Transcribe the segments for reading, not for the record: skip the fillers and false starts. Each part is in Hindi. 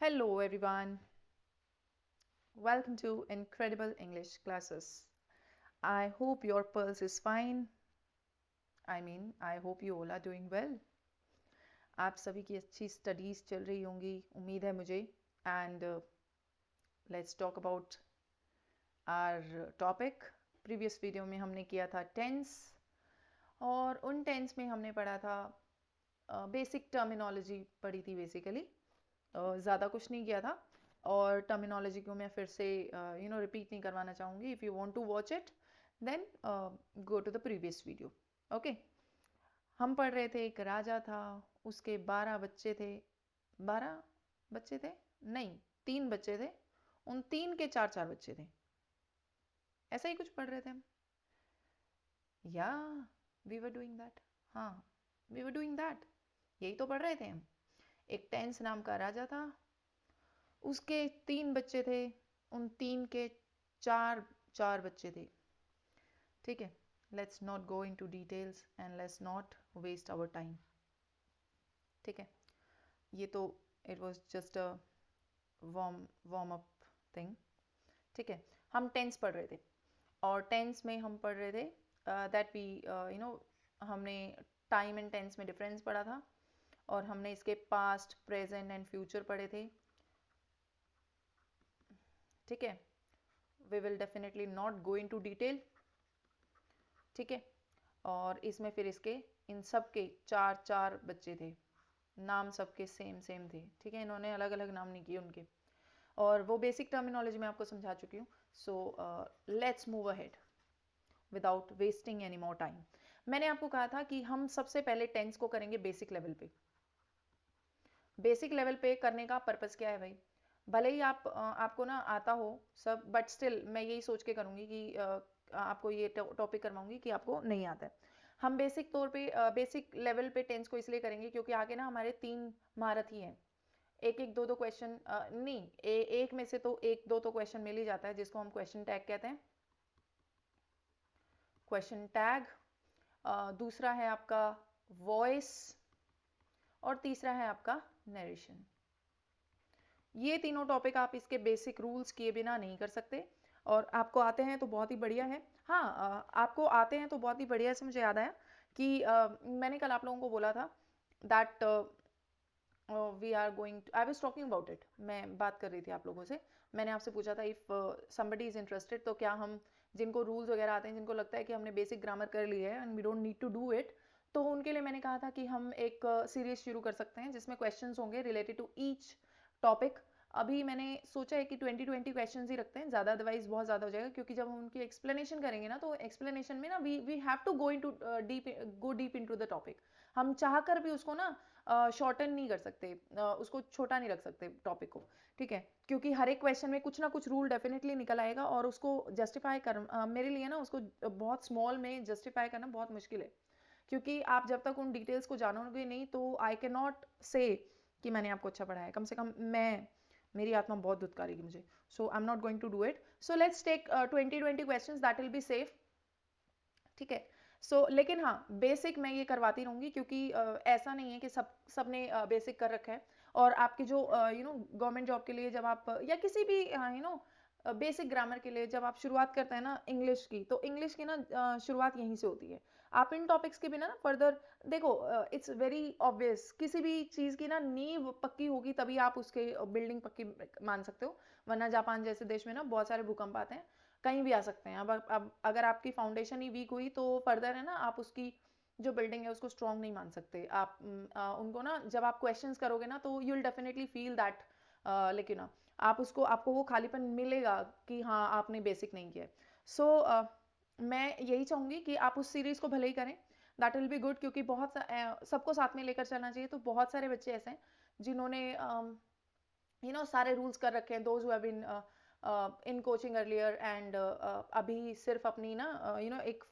Hello everyone, welcome to Incredible English Classes. I hope your pulse is fine. I hope you all are doing well. आप सभी की अच्छी स्टडीज चल रही होंगी उम्मीद है मुझे and let's talk about our topic. Previous video में हमने किया था टेंस और उन टेंस में हमने पढ़ा था बेसिक टर्मिनोलॉजी पढ़ी थी बेसिकली. ज़्यादा कुछ नहीं किया था और टर्मिनोलॉजी को मैं फिर से रिपीट नहीं करवाना चाहूँगी. If you want to watch it then go to the previous video. Okay, हम पढ़ रहे थे एक राजा था, उसके 12 बच्चे थे. 12 बच्चे थे? नहीं, 3 बच्चे थे. उन 3 के 4 बच्चे थे. ऐसा ही कुछ पढ़ रहे थे हम. या वी वर डूइंग दैट. हाँ, वी वर डूइंग दैट. यही तो पढ़ रहे थे हम. एक टेंस नाम का राजा था, उसके 3 बच्चे थे. उन 3 के 4 बच्चे थे. ठीक है, let's not go into details and let's not waste our time. ठीक है, ये तो it was just a warm up thing. ठीक है, हम टेंस पढ़ रहे थे और टेंस में हम पढ़ रहे थे दैट वी हमने टाइम एंड टेंस में डिफरेंस पढ़ा था और हमने इसके पास्ट, प्रेजेंट एंड फ्यूचर पढ़े थे. ठीक है, we will definitely not go into detail. ठीक है, और इसमें फिर इसके इन सब के 4 बच्चे थे. नाम सबके सेम सेम थे. ठीक है, इन्होंने अलग अलग नाम नहीं किए उनके और वो बेसिक टर्मिनोलॉजी मैं आपको समझा चुकी हूँ. So let's move ahead without wasting any more time. मैंने आपको कहा था कि हम सबसे पहले टेंस को करेंगे बेसिक लेवल पे. बेसिक लेवल पे करने का पर्पस क्या है भाई? भले ही आपको ना आता हो सब, बट स्टिल मैं यही सोच के करूँगी कि आपको ये टॉपिक करवाऊंगी कि आपको नहीं आता है. हम बेसिक तौर पे बेसिक लेवल पे टेंस को इसलिए करेंगे क्योंकि आगे ना हमारे 3 महारथी हैं. एक एक दो क्वेश्चन नहीं, एक में से तो एक दो तो क्वेश्चन मिल ही जाता है जिसको हम क्वेश्चन टैग कहते हैं. Question tag. दूसरा है आपका वॉइस और तीसरा है आपका नरेशन. ये तीनों टॉपिक आप इसके बेसिक रूल्स किए बिना नहीं कर सकते और आपको आते हैं तो बहुत ही बढ़िया है. हाँ, आपको आते हैं तो बहुत ही बढ़िया. से मुझे याद आया कि मैंने कल आप लोगों को बोला था that we are going, I was talking about it. मैं बात कर रही थी आप लोगों से. मैंने आपसे पूछा था इफ़ समबडी इज़ इंटरेस्टेड, तो क्या हम जिनको रूल्स वगैरह आते हैं, जिनको लगता है कि हमने बेसिक ग्रामर कर ली है and we don't need to do it, तो उनके लिए मैंने कहा था कि हम एक सीरीज शुरू कर सकते हैं जिसमें क्वेश्चंस होंगे रिलेटेड टू ईच टॉपिक. अभी मैंने सोचा है कि 20 क्वेश्चंस ही रखते हैं ज़्यादा, अदरवाइज बहुत ज़्यादा हो जाएगा क्योंकि जब हम उनकी एक्सप्लेनेशन करेंगे ना तो एक्सप्लेनेशन में ना we have to go deep into the topic. हम चाह कर भी उसको ना शॉर्टन नहीं कर सकते, उसको छोटा नहीं रख सकते टॉपिक को. ठीक है, क्योंकि हर एक क्वेश्चन में कुछ ना कुछ रूल डेफिनेटली निकल आएगा और उसको जस्टिफाई कर मेरे लिए ना उसको बहुत स्मॉल में जस्टिफाई करना बहुत मुश्किल है क्योंकि आप जब तक उन डिटेल्स को जानोगे नहीं तो आई कैन नॉट से कि मैंने आपको अच्छा पढ़ाया. कम से कम मेरी आत्मा बहुत दुत्कारेगी मुझे. So I am not going to do it. So let's take 20 questions, that will be safe. ठीक है, लेकिन हाँ, बेसिक मैं ये करवाती रहूँगी क्योंकि ऐसा नहीं है कि सबने बेसिक कर रखा है. और आपके जो गवर्नमेंट जॉब के लिए जब आप या किसी भी बेसिक ग्रामर के लिए जब आप शुरुआत करते हैं ना इंग्लिश की, तो इंग्लिश की ना शुरुआत यहीं से होती है. आप इन टॉपिक्स के बिना ना फर्दर देखो, इट्स वेरी ऑब्वियस, किसी भी चीज़ की ना नींव पक्की होगी तभी आप उसके बिल्डिंग पक्की मान सकते हो. वरना जापान जैसे देश में ना बहुत सारे भूकंप आते हैं, कहीं भी आ सकते हैं. अब अगर आपकी फाउंडेशन ही वीक हुई तो फर्दर है ना आप उसकी जो बिल्डिंग है उसको स्ट्रॉन्ग नहीं मान सकते. आप उनको ना जब आप क्वेश्चंस करोगे ना तो you will definitely feel that, लेकिन ना आप उसको आपको वो खालीपन मिलेगा कि हाँ आपने बेसिक नहीं किया. सो मैं यही चाहूँगी कि आप उस सीरीज़ को भले ही करें, दैट विल बी गुड, क्योंकि सबको साथ में लेकर चलना चाहिए. तो बहुत सारे बच्चे ऐसे हैं जिन्होंने सारे रूल्स कर रखे हैं, those who have been in coaching earlier and अभी सिर्फ अपनी ना एक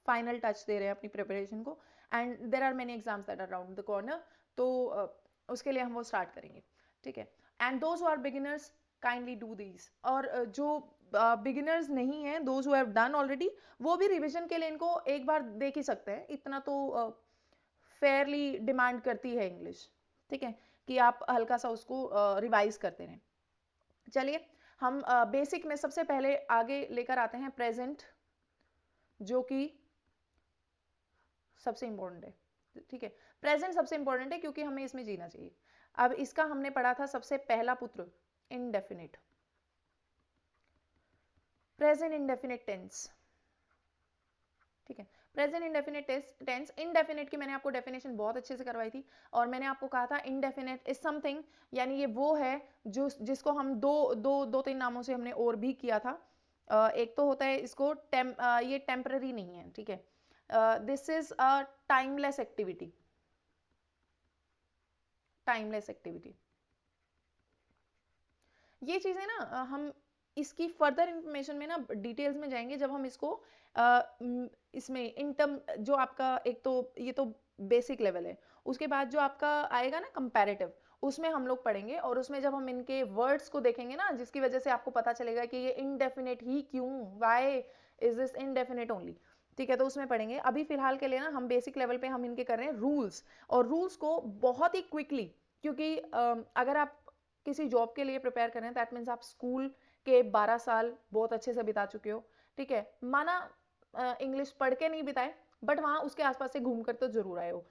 फाइनल टच दे रहे हैं अपनी प्रिपरेशन को. And there are many exams that are round the corner, तो उसके लिए हम वो स्टार्ट करेंगे. ठीक है, and those who are beginners kindly do these. और जो बिगिनर्स नहीं हैं, those who have done already, वो भी रिविजन के लिए इनको एक बार देख ही सकते हैं. इतना तो फेयरली डिमांड करती है इंग्लिश. ठीक है, कि आप हल्का सा उसको रिवाइज करते रहें। चलिए हम बेसिक में सबसे पहले आगे लेकर आते हैं प्रेजेंट, जो कि सबसे इंपॉर्टेंट है। ठीक है, प्रेजेंट सबसे इंपॉर्टेंट है क्योंकि हमें इसमें जीना चाहिए। अब इसका हमने पढ़ा था सबसे पहला पुत्र इनडेफिनिट, प्रेजेंट इंडेफिनिट टेंस। ठीक है, प्रेजेंट इंडेफिनिट टेंस, इनडेफिनिट की मैंने आपको डेफिनेशन बहुत अच्छे से करवाई थी और मैंने आपको कहा था इनडेफिनिट इज समथिंग, यानी ये वो है जो जिसको हम दो तीन नामों से हमने और भी किया था। एक तो होता है इसको ये टेम्पररी नहीं है। ठीक है, this is a timeless activity, timeless activity. ये चीजें ना हम इसकी फर्दर इंफॉर्मेशन में ना डिटेल्स में जाएंगे जब हम इसको इसमें इन टर्म, जो आपका एक तो ये तो बेसिक लेवल है, उसके बाद जो आपका आएगा ना कंपैरेटिव, उसमें हम लोग पढ़ेंगे और उसमें जब हम इनके वर्ड्स को देखेंगे ना, जिसकी वजह से आपको पता चलेगा कि ये इनडेफिनिट ही क्यों, why is this indefinite only. ठीक है, तो उसमें पढ़ेंगे। अभी फिलहाल के लिए ना हम बेसिक लेवल पे हम इनके कर रहे हैं रूल्स, और रूल्स को बहुत ही क्विकली, क्योंकि अगर आप किसी जॉब के लिए प्रिपेयर कर रहे हैं दैट मीन्स आप स्कूल के 12 साल बहुत अच्छे से बिता चुके हो। ठीक है, माना इंग्लिश पढ़ के नहीं बिताए, बट वहां उसके आसपास से घूम कर तो जरूर आए हो।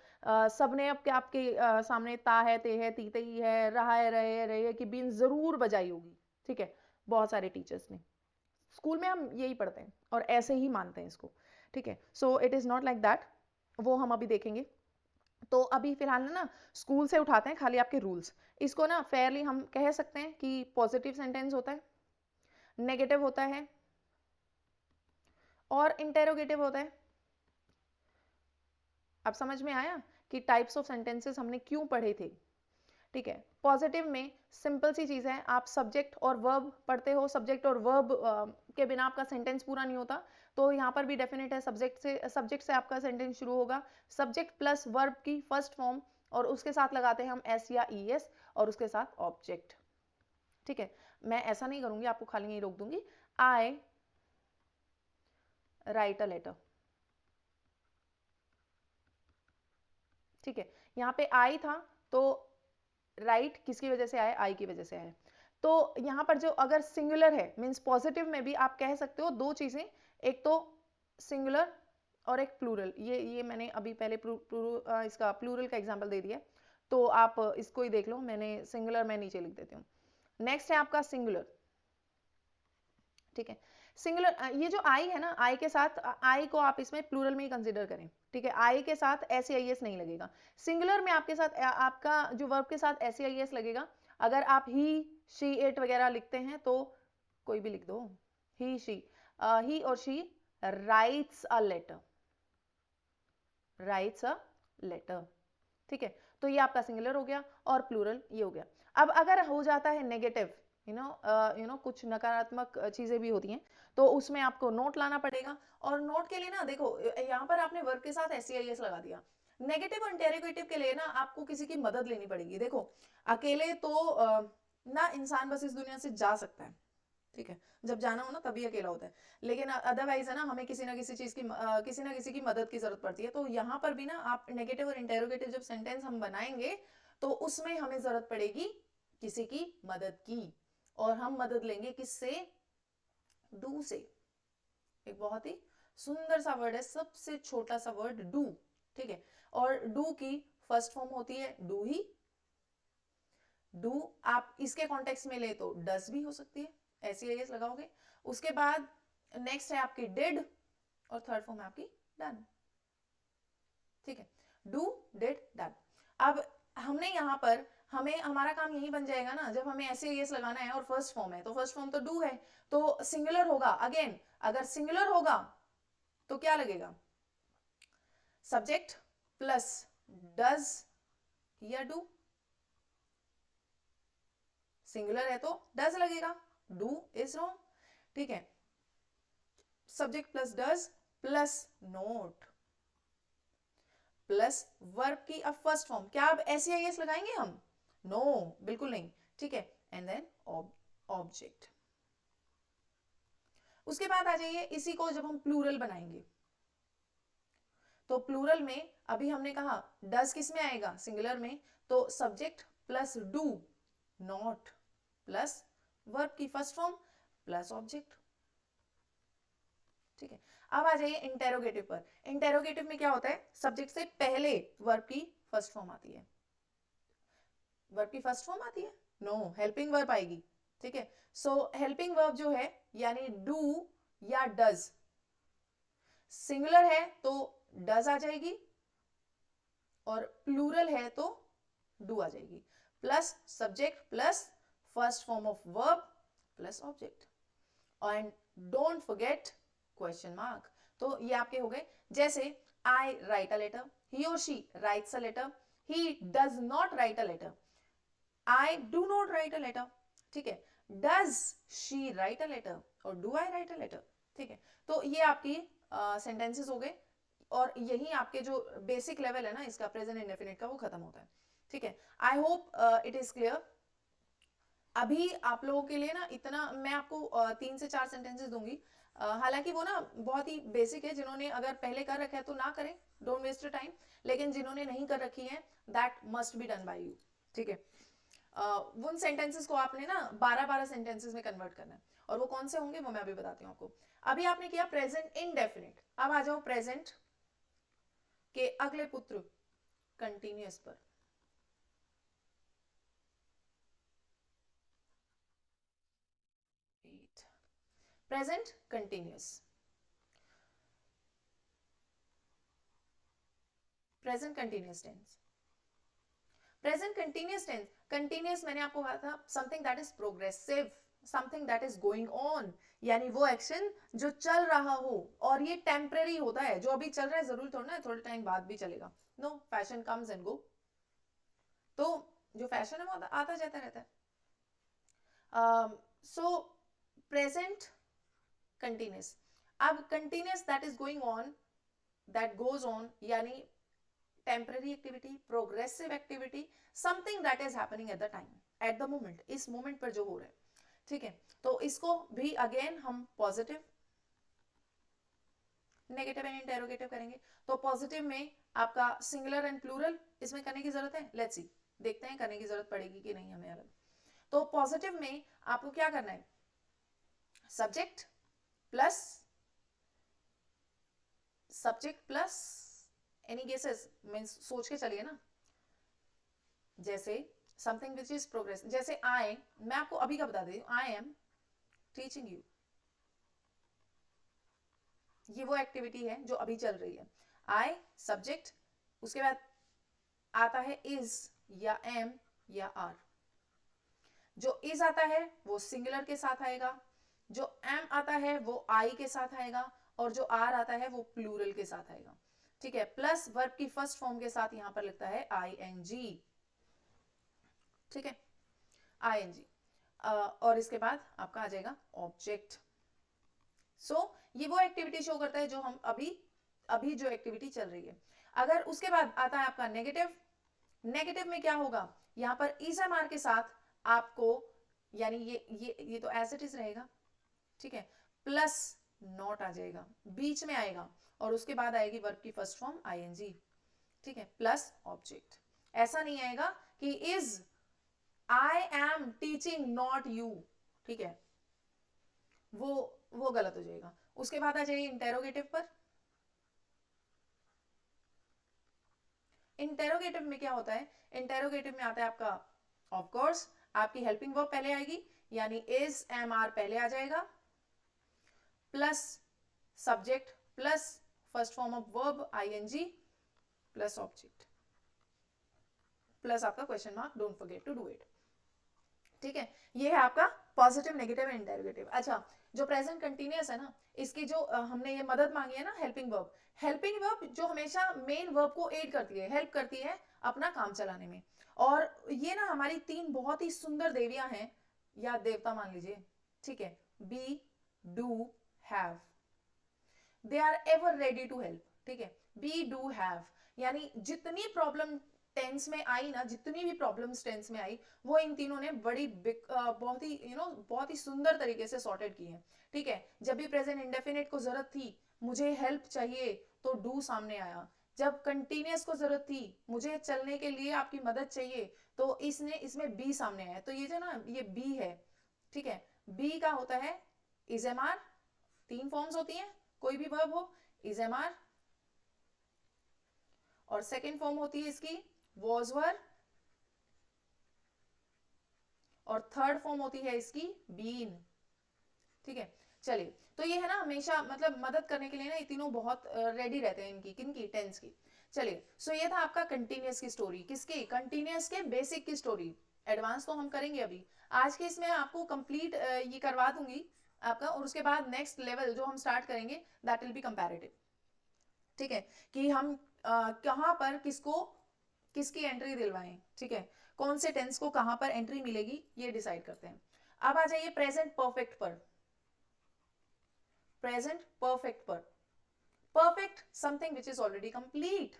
सबने आपके सामने ता है, ते है, ती तई है, रहा है, रहे है, रहे है की बीन जरूर बजाई होगी। ठीक है, बहुत सारे टीचर्स ने, स्कूल में हम यही पढ़ते हैं और ऐसे ही मानते हैं इसको। ठीक है, so it is not like that, वो हम अभी देखेंगे। तो अभी फिलहाल ना स्कूल से उठाते हैं खाली आपके रूल्स। इसको ना फेयरली हम कह सकते हैं कि पॉजिटिव सेंटेंस होता है, नेगेटिव होता है और इंटेरोगेटिव होता है। अब समझ में आया कि टाइप्स ऑफ सेंटेंसेस हमने क्यों पढ़े थे। ठीक है, पॉजिटिव में सिंपल सी चीज है, आप सब्जेक्ट और वर्ब पढ़ते हो, सब्जेक्ट और वर्ब के बिना आपका सेंटेंस पूरा नहीं होता। तो यहाँ पर भी डेफिनेट है, सब्जेक्ट से आपका सेंटेंस शुरू होगा, सब्जेक्ट प्लस वर्ब की फर्स्ट फॉर्म, और उसके साथ लगाते हैं हम एस या ई एस, और उसके साथ ऑब्जेक्ट। ठीक है, मैं ऐसा नहीं करूंगी, आपको खाली यही रोक दूंगी, आई राइट अ लेटर। ठीक है, यहाँ पे आई था तो राइट किसकी वजह से आए, आई की वजह से आए। तो यहाँ पर जो अगर सिंगुलर है मीन्स पॉजिटिव में भी आप कह सकते हो दो चीजें, एक तो सिंगुलर और एक प्लूरल। ये मैंने अभी पहले इसका प्लूरल का एग्जांपल दे दिया, तो आप इसको ही देख लो, मैंने सिंगुलर मैं नीचे लिख देती हूँ। नेक्स्ट है आपका सिंगुलर। ठीक है, सिंगुलर, ये जो आई है ना, आई के साथ, आई को आप इसमें प्लूरल में ही कंसीडर करें। ठीक है, आई के साथ ऐसे आई एस नहीं लगेगा। सिंगुलर में आपके साथ आपका जो वर्ब के साथ ऐसे आई एस लगेगा। अगर आप ही, शी, इट वगैरह लिखते हैं तो कोई भी लिख दो, ही, शी, ही और she writes a letter, writes a letter. ठीक है, तो ये आपका सिंगुलर हो गया और प्लूरल ये हो गया। अब अगर हो जाता है नेगेटिव, कुछ नकारात्मक चीजें भी होती हैं, तो उसमें आपको नोट लाना पड़ेगा। और नोट के लिए ना देखो, यहाँ पर आपने वर्ब के साथ एस लगा दिया। नेगेटिव और इंटेरोगेटिव के लिए ना आपको किसी की मदद लेनी पड़ेगी। देखो, अकेले तो ना इंसान बस इस दुनिया से जा सकता है। ठीक है, जब जाना हो ना तभी अकेला होता है, लेकिन अदरवाइज है ना, हमें किसी ना किसी चीज की किसी ना किसी की मदद की जरूरत पड़ती है। तो यहाँ पर भी ना आप नेगेटिव और इंटेरोगेटिव जब सेंटेंस हम बनाएंगे तो उसमें हमें जरूरत पड़ेगी किसी की मदद की, और हम मदद लेंगे किससे, डू से। एक बहुत ही सुंदर सा वर्ड है, सबसे छोटा सा वर्ड डू। ठीक है, और डू की फर्स्ट फॉर्म होती है डू ही, डू आप इसके कॉन्टेक्स्ट में ले तो डस भी हो सकती है, ऐसी एस लगाओगे। उसके बाद नेक्स्ट है आपकी डिड, और थर्ड फॉर्म है आपकी डन। ठीक है, डू, डिड, डन। अब हमने यहाँ पर हमें हमारा काम यही बन जाएगा ना, जब हमें ऐसे एस लगाना है और फर्स्ट फॉर्म है, तो फर्स्ट फॉर्म तो डू है, तो सिंगुलर होगा। अगेन अगर सिंगुलर होगा तो क्या लगेगा, सब्जेक्ट प्लस डज या डू। सिंगुलर है तो डज लगेगा, डू इज रॉन्ग। ठीक है, subject plus does plus not plus verb की अब फर्स्ट फॉर्म, क्या अब ऐसी आई एस लगाएंगे हम, नो बिल्कुल नहीं। ठीक है, एंड देन ऑब्जेक्ट। उसके बाद आ जाइए, इसी को जब हम प्लूरल बनाएंगे तो प्लूरल में अभी हमने कहा डज किस में आएगा, सिंगुलर में, तो subject plus do, not plus verb की फर्स्ट फॉर्म प्लस ऑब्जेक्ट। ठीक है, अब आ जाइए इंटेरोगेटिव पर। इंटेरोगेटिव में क्या होता है, सब्जेक्ट से पहले वर्ब की फर्स्ट फॉर्म आती है। वर्ब की फर्स्ट फॉर्म आती है? नो, हेल्पिंग वर्ब आएगी। ठीक है, सो हेल्पिंग वर्ब जो है यानी डू या डज, सिंगुलर है तो डज आ जाएगी और प्लूरल है तो डू आ जाएगी, plus subject plus first form of verb plus object. And don't forget question mark. तो ये आपके हो गए, जैसे आई राइट अ लेटर, ही और she writes a letter, he does not write a letter, I do not write a letter. ठीक है, does she write a letter और do I write a letter. ठीक है, तो ये आपकी सेंटेंसेस हो गए और यही आपके जो बेसिक लेवल है ना इसका प्रेजेंट इंडेफिनिट का वो खत्म होता है। ठीक है, I hope it is clear. अभी आप लोगों के लिए ना इतना मैं आपको 3 से 4 सेंटेंसेस दूंगी, हालांकि वो ना बहुत ही बेसिक है, जिन्होंने अगर पहले कर रखा है तो ना करें, डोंट वेस्ट योर टाइम, लेकिन जिन्होंने नहीं कर रखी है that must be done by you. ठीक है, उन सेंटेंसेस को आपने ना 12-12 सेंटेंसेस में कन्वर्ट करना है, और वो कौन से होंगे वो मैं अभी बताती हूँ आपको। अभी आपने किया प्रेजेंट इनडेफिनिट, अब आ जाओ प्रेजेंट के अगले पुत्र कंटिन्यूअस पर। Present continuous, present continuous tense. Present continuous tense, continuous मैंने आपको कहा था something that is progressive, something that is going on, यानी वो एक्शन जो चल रहा हो, और ये टेम्परेरी होता है, जो अभी चल रहा है जरूर थोड़ा ना थोड़े टाइम बाद भी चलेगा। No, fashion comes and go, तो जो फैशन है वो आता जाता रहता है। सो प्रेजेंट कंटिन्यूअस, अब continuous that is going on, that goes on, यानी temporary activity, progressive activity, something that is happening at the time, at the moment, इस मोमेंट पर जो हो रहा है। ठीक है, तो इसको भी अगेन हम पॉजिटिव, नेगेटिव एंड इंटेरोगेटिव करेंगे। तो पॉजिटिव में आपका सिंगुलर एंड प्लूरल, इसमें करने की जरूरत है, लेट्स सी, देखते हैं करने की जरूरत पड़ेगी कि नहीं हमें अलग। तो पॉजिटिव में आपको क्या करना है, subject plus any guesses, means सोच के चलिए ना, जैसे समथिंग विच इज प्रोग्रेस, जैसे आई, मैं आपको अभी का बता देती हूँ, आई एम टीचिंग यू, ये वो एक्टिविटी है जो अभी चल रही है। आई सब्जेक्ट, उसके बाद आता है इज या एम या आर, जो इज आता है वो सिंगुलर के साथ आएगा, जो एम आता है वो आई के साथ आएगा, और जो आर आता है वो प्लूरल के साथ आएगा। ठीक है, प्लस वर्ब की फर्स्ट फॉर्म के साथ यहां पर लिखता है आई एन जी। ठीक है, आई एन जी, और इसके बाद आपका आ जाएगा ऑब्जेक्ट। सो ये वो एक्टिविटी शो करता है जो हम अभी जो एक्टिविटी चल रही है। अगर उसके बाद आता है आपका नेगेटिव, नेगेटिव में क्या होगा, यहां पर इज एम आर के साथ आपको, यानी ये तो एज इट इज रहेगा। ठीक है, प्लस नॉट आ जाएगा, बीच में आएगा, और उसके बाद आएगी वर्ब की फर्स्ट फॉर्म आईएनजी। ठीक है, प्लस ऑब्जेक्ट, ऐसा नहीं आएगा कि is I am teaching not you. ठीक है, वो गलत हो जाएगा। उसके बाद आ जाइए इंटेरोगेटिव पर। इंटेरोगेटिव में क्या होता है, इंटेरोगेटिव में आता है आपका, ऑफ कोर्स आपकी हेल्पिंग वर्ब पहले आएगी, यानी इज एम आर पहले आ जाएगा, plus subject plus first form of verb ING plus object, plus आपका question mark, don't forget to do it. ठीक है, ये है आपका पॉजिटिव, नेगेटिव एंड इंटेरोगेटिव। अच्छा, जो प्रेजेंट कंटिन्यूअस है ना, इसकी जो हमने ये मदद मांगी है ना, हेल्पिंग वर्ब, हेल्पिंग वर्ब जो हमेशा मेन वर्ब को एड करती है, हेल्प करती है अपना काम चलाने में। और ये ना हमारी 3 बहुत ही सुंदर देवियां हैं, या देवता मान लीजिए। ठीक है, be, do, have, they are ever ready to help. ठीक है, बी, डू, हैव, यानी जितनी प्रॉब्लम टेंस में आई ना, जितनी भी प्रॉब्लम्स टेंस में आई, वो इन तीनों ने बड़ी बहुत ही बहुत ही सुंदर तरीके से सॉर्टेड की है। ठीक है, जब भी प्रेजेंट इंडेफिनिट को जरूरत थी, मुझे हेल्प चाहिए, तो डू सामने आया, जब कंटिन्यूअस को जरूरत थी, मुझे चलने के लिए आपकी मदद चाहिए, तो इसने इसमें बी सामने आया, तो ये जो ना ये बी है, ठीक है, बी का होता है इज एम आर, 3 फॉर्म्स होती हैं कोई भी वर्ब हो, इज एम आर, और सेकेंड फॉर्म होती है इसकी वॉज वर, और थर्ड फॉर्म होती है इसकी बीन, ठीक है। चलिए, तो ये है ना हमेशा मतलब मदद करने के लिए ना ये तीनों बहुत रेडी रहते हैं इनकी, किनकी, टेंस की। चलिए, सो ये था आपका कंटिन्यूअस की स्टोरी, किसकी, कंटिन्यूअस के बेसिक की स्टोरी। एडवांस तो हम करेंगे अभी, आज के इसमें आपको कंप्लीट ये करवा दूंगी आपका, और उसके बाद नेक्स्ट लेवल जो हम स्टार्ट करेंगे दैट विल बी कंपैरेटिव, ठीक है, कि हम कहां पर किसको किसकी एंट्री दिलवाएं, ठीक है, कौन से टेंस को कहां पर एंट्री मिलेगी ये डिसाइड करते हैं। अब आ जाइए प्रेजेंट परफेक्ट पर। प्रेजेंट परफेक्ट पर, perfect something which is already complete,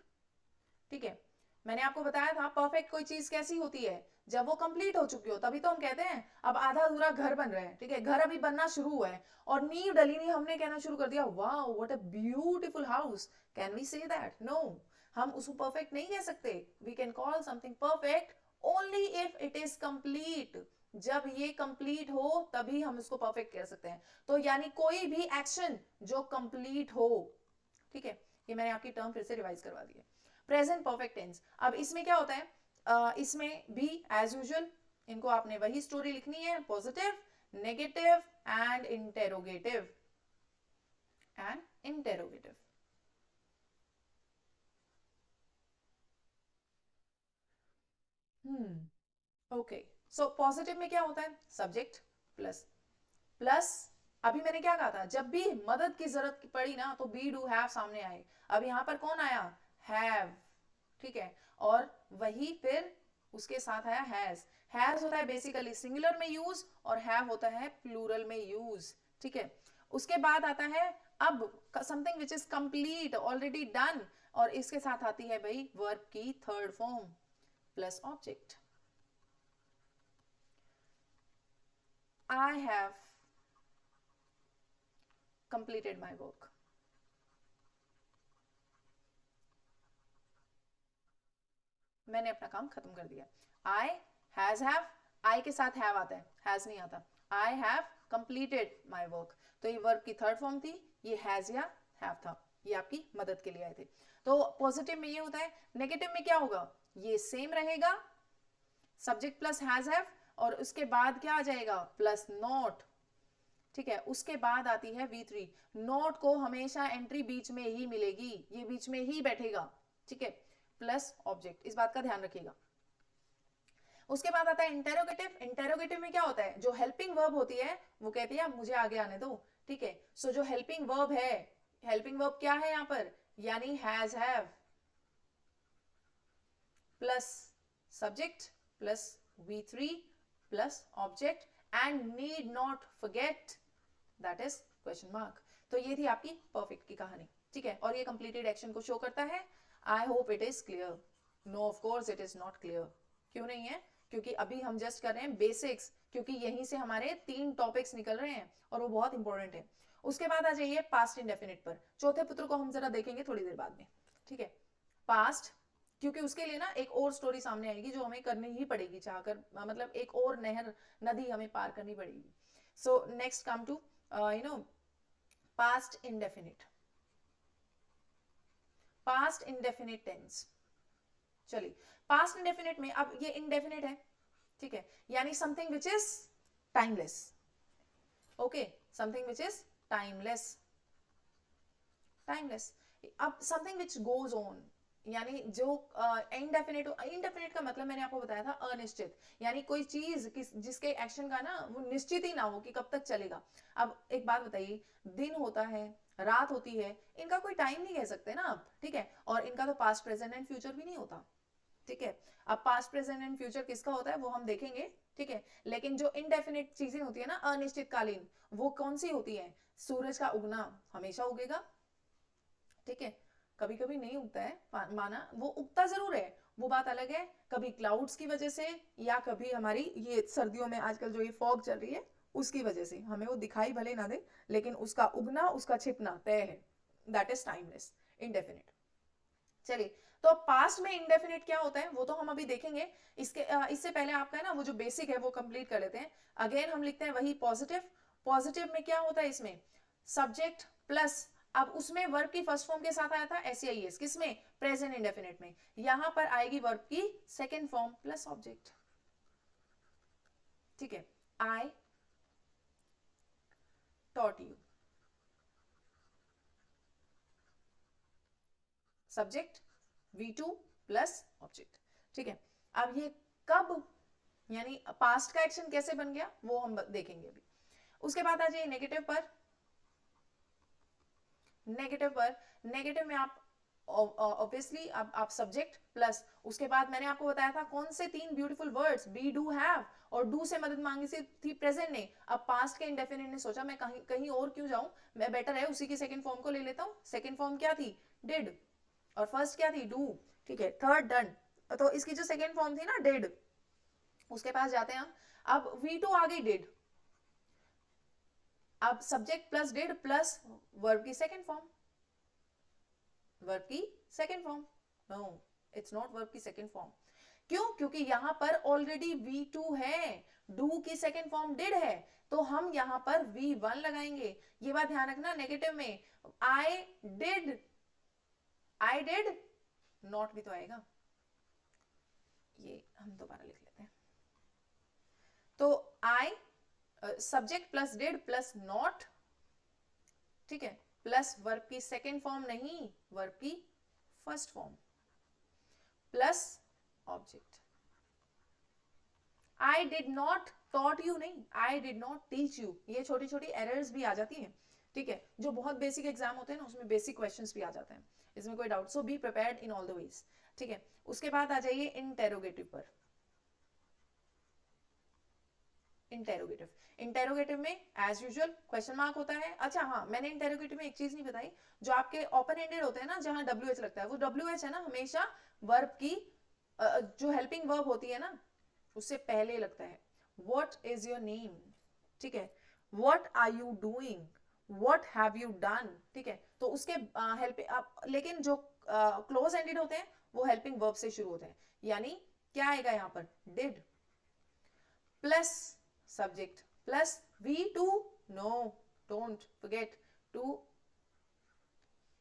ठीक है। मैंने आपको बताया था परफेक्ट कोई चीज कैसी होती है, जब वो कंप्लीट हो चुकी हो, तभी तो हम कहते हैं अब आधा अधूरा घर बन रहा है, ठीक है, घर अभी बनना शुरू हुआ है और नींव डली नहीं, हमने कहना शुरू कर दिया wow what a beautiful house, can we say that? No, हम उसको परफेक्ट नहीं कह सकते। We can call something perfect only if it is complete, जब ये कंप्लीट हो तभी हम उसको परफेक्ट कह सकते हैं। तो यानी कोई भी एक्शन जो कंप्लीट हो, ठीक है, ये मैंने आपकी टर्म फिर से रिवाइज करवा दी है। प्रेजेंट परफेक्ट टेंस, अब इसमें क्या होता है, इसमें भी एज यूजुअल इनको आपने वही स्टोरी लिखनी है, positive, negative and interrogative, and interrogative. Okay, so positive में क्या होता है, सब्जेक्ट प्लस प्लस, अभी मैंने क्या कहा था, जब भी मदद की जरूरत पड़ी ना तो बी डू हैव सामने आए, अब यहां पर कौन आया, हैव, ठीक है, और वही फिर उसके साथ आया हैज होता है बेसिकली सिंगुलर में यूज और हैव होता है प्लूरल में यूज, ठीक है। उसके बाद आता है अब something which is complete already done, और इसके साथ आती है भाई वर्ब की third form plus object. I have completed my work. मैंने अपना काम खत्म कर दिया। I has have, I के साथ have आता है, has नहीं आता। I have completed my work, तो ये वर्ब की थर्ड फॉर्म थी, ये has या have था, ये आपकी मदद के लिए आए थे। तो पॉजिटिव में ये होता है, नेगेटिव में क्या होगा, ये सेम रहेगा, सब्जेक्ट प्लस हैज हैव, और उसके बाद क्या आ जाएगा, प्लस नॉट, ठीक है। उसके बाद आती है V3, नोट को हमेशा एंट्री बीच में ही मिलेगी, ये बीच में ही बैठेगा, ठीक है, प्लस ऑब्जेक्ट, इस बात का ध्यान रखिएगा। उसके बाद आता है इंटेरोगेटिव। इंटेरोगेटिव में क्या होता है, जो हेल्पिंग वर्ब होती है वो कहती है मुझे आगे आने दो, ठीक है। सो जो हेल्पिंग वर्ब है, हेल्पिंग वर्ब क्या है यहां पर, यानी has have plus subject plus V3 plus object and need not forget, that is question mark. तो ये थी आपकी परफेक्ट की कहानी, ठीक है, और ये कंप्लीटेड एक्शन को शो करता है। I hope it is clear. No of course it is not clear, क्यों नहीं है, क्योंकि अभी हम जस्ट कर रहे हैं बेसिक्स, क्योंकि यहीं से हमारे 3 टॉपिक्स निकल रहे हैं और वो बहुत इंपॉर्टेंट है। उसके बाद आ जाइए पास्ट इंडेफिनिट पर, चौथे पुत्र को हम जरा देखेंगे थोड़ी देर बाद में, ठीक है। पास्ट, क्योंकि उसके लिए ना एक और स्टोरी सामने आएगी जो हमें करनी ही पड़ेगी चाहकर, मतलब एक और नहर नदी हमें पार करनी पड़ेगी। So next come to past indefinite, past indefinite tense। चलिए, past indefinite में अब ये indefinite है, ठीक है, यानी something which is timeless, okay, something which is timeless, timeless। अब something which goes on, यानी जो इनडेफिनेट, इनडेफिनेट का मतलब मैंने आपको बताया था अनिश्चित, यानी कोई चीज जिसके एक्शन का ना वो निश्चित ही ना हो कि कब तक चलेगा। अब एक बात बताइए, दिन होता है, रात होती है, इनका कोई टाइम नहीं कह सकते ना आप, ठीक है, और इनका तो पास्ट प्रेजेंट एंड फ्यूचर भी नहीं होता, ठीक है। अब पास्ट प्रेजेंट एंड फ्यूचर किसका होता है वो हम देखेंगे, ठीक है, लेकिन जो इनडेफिनेट चीजें होती है ना अनिश्चितकालीन, वो कौन सी होती है, सूरज का उगना हमेशा उगेगा, ठीक है, कभी कभी नहीं उगता है, माना वो उगता जरूर है, वो बात अलग है, कभी क्लाउड्स की वजह से या कभी हमारी ये सर्दियों में आजकल जो ये फॉग चल रही है उसकी वजह से हमें वो दिखाई भले ना दे, लेकिन उसका उगना उसका छिपना तय है, दैट इज टाइमलेस, इंडेफिनिट। चलिए, तो पास्ट में इंडेफिनिट क्या होता है वो तो हम अभी देखेंगे। इससे पहले आपका है ना वो जो बेसिक है वो कंप्लीट कर लेते हैं। अगेन हम लिखते हैं वही पॉजिटिव। पॉजिटिव में क्या होता है, इसमें सब्जेक्ट प्लस, अब उसमें वर्ब की फर्स्ट फॉर्म के साथ आया था SEIS, किसमें, प्रेजेंट इंडेफिनिट में। यहां पर आएगी वर्ब की सेकेंड फॉर्म प्लस ऑब्जेक्ट, ठीक है। I taught you, subject V2 plus object, ठीक है। अब ये कब, यानी पास्ट का एक्शन कैसे बन गया वो हम देखेंगे अभी। उसके बाद आ जाइए नेगेटिव पर। नेगेटिव में आप ऑब्वियसली आप सब्जेक्ट प्लस, उसके बाद मैंने आपको बताया था कौन से 3 beautiful words, be, do, have, और डू से मदद मांगी थी प्रेजेंट ने। अब पास्ट के इंडेफिनिट ने सोचा मैं कहीं और क्यों जाऊं, मैं बेटर है उसी की सेकंड फॉर्म को ले लेता हूं। सेकंड फॉर्म क्या थी, डिड, और फर्स्ट क्या थी, डू, ठीक है। थर्ड डन, तो इसकी जो सेकंड फॉर्म थी ना डिड, उसके पास जाते हैं हम। अब V2 आ गई डिड, अब subject plus did plus verb की सेकंड फॉर्म, वर्ब की second form, no it's not verb की सेकंड फॉर्म। क्यों, क्योंकि यहां पर ऑलरेडी V2 है, डू की सेकंड फॉर्म डिड है, तो हम यहां पर V1 लगाएंगे। ये बात ध्यान रखना, नेगेटिव में आई डिड नॉट भी तो आएगा, ये हम दोबारा लिख लेते हैं। तो I subject plus did plus not, ठीक है, प्लस वर्ब की सेकेंड फॉर्म नहीं, वर्ब की first form, plus object. I did not taught you नहीं, I did not teach you. ये छोटी छोटी एरर्स भी आ जाती हैं, ठीक है, जो बहुत बेसिक एग्जाम होते हैं ना उसमें बेसिक क्वेश्चंस भी आ जाते हैं, इसमें कोई doubt, so be prepared in all the ways, ठीक है। उसके बाद आ जाइए इंटेरोगेटिव पर। इंटेरोगेटिव में एज यूजुअल क्वेश्चन मार्क होता है। अच्छा हाँ, मैंने इंटेरोगेटिव में एक चीज नहीं बताई, जो आपके ओपन एंडेड होते हैं ना जहां WH लगता है, वो WH है ना हमेशा वर्ब की जो हेल्पिंग वर्ब होती है ना उससे पहले लगता है। व्हाट इज योर नेम, ठीक है, what are you doing, what have you done, ठीक है। तो उसके लेकिन जो क्लोज एंडेड होते हैं वो हेल्पिंग वर्ब से शुरू होते हैं, यानी क्या आएगा यहाँ पर, did plus subject plus V2, no don't forget to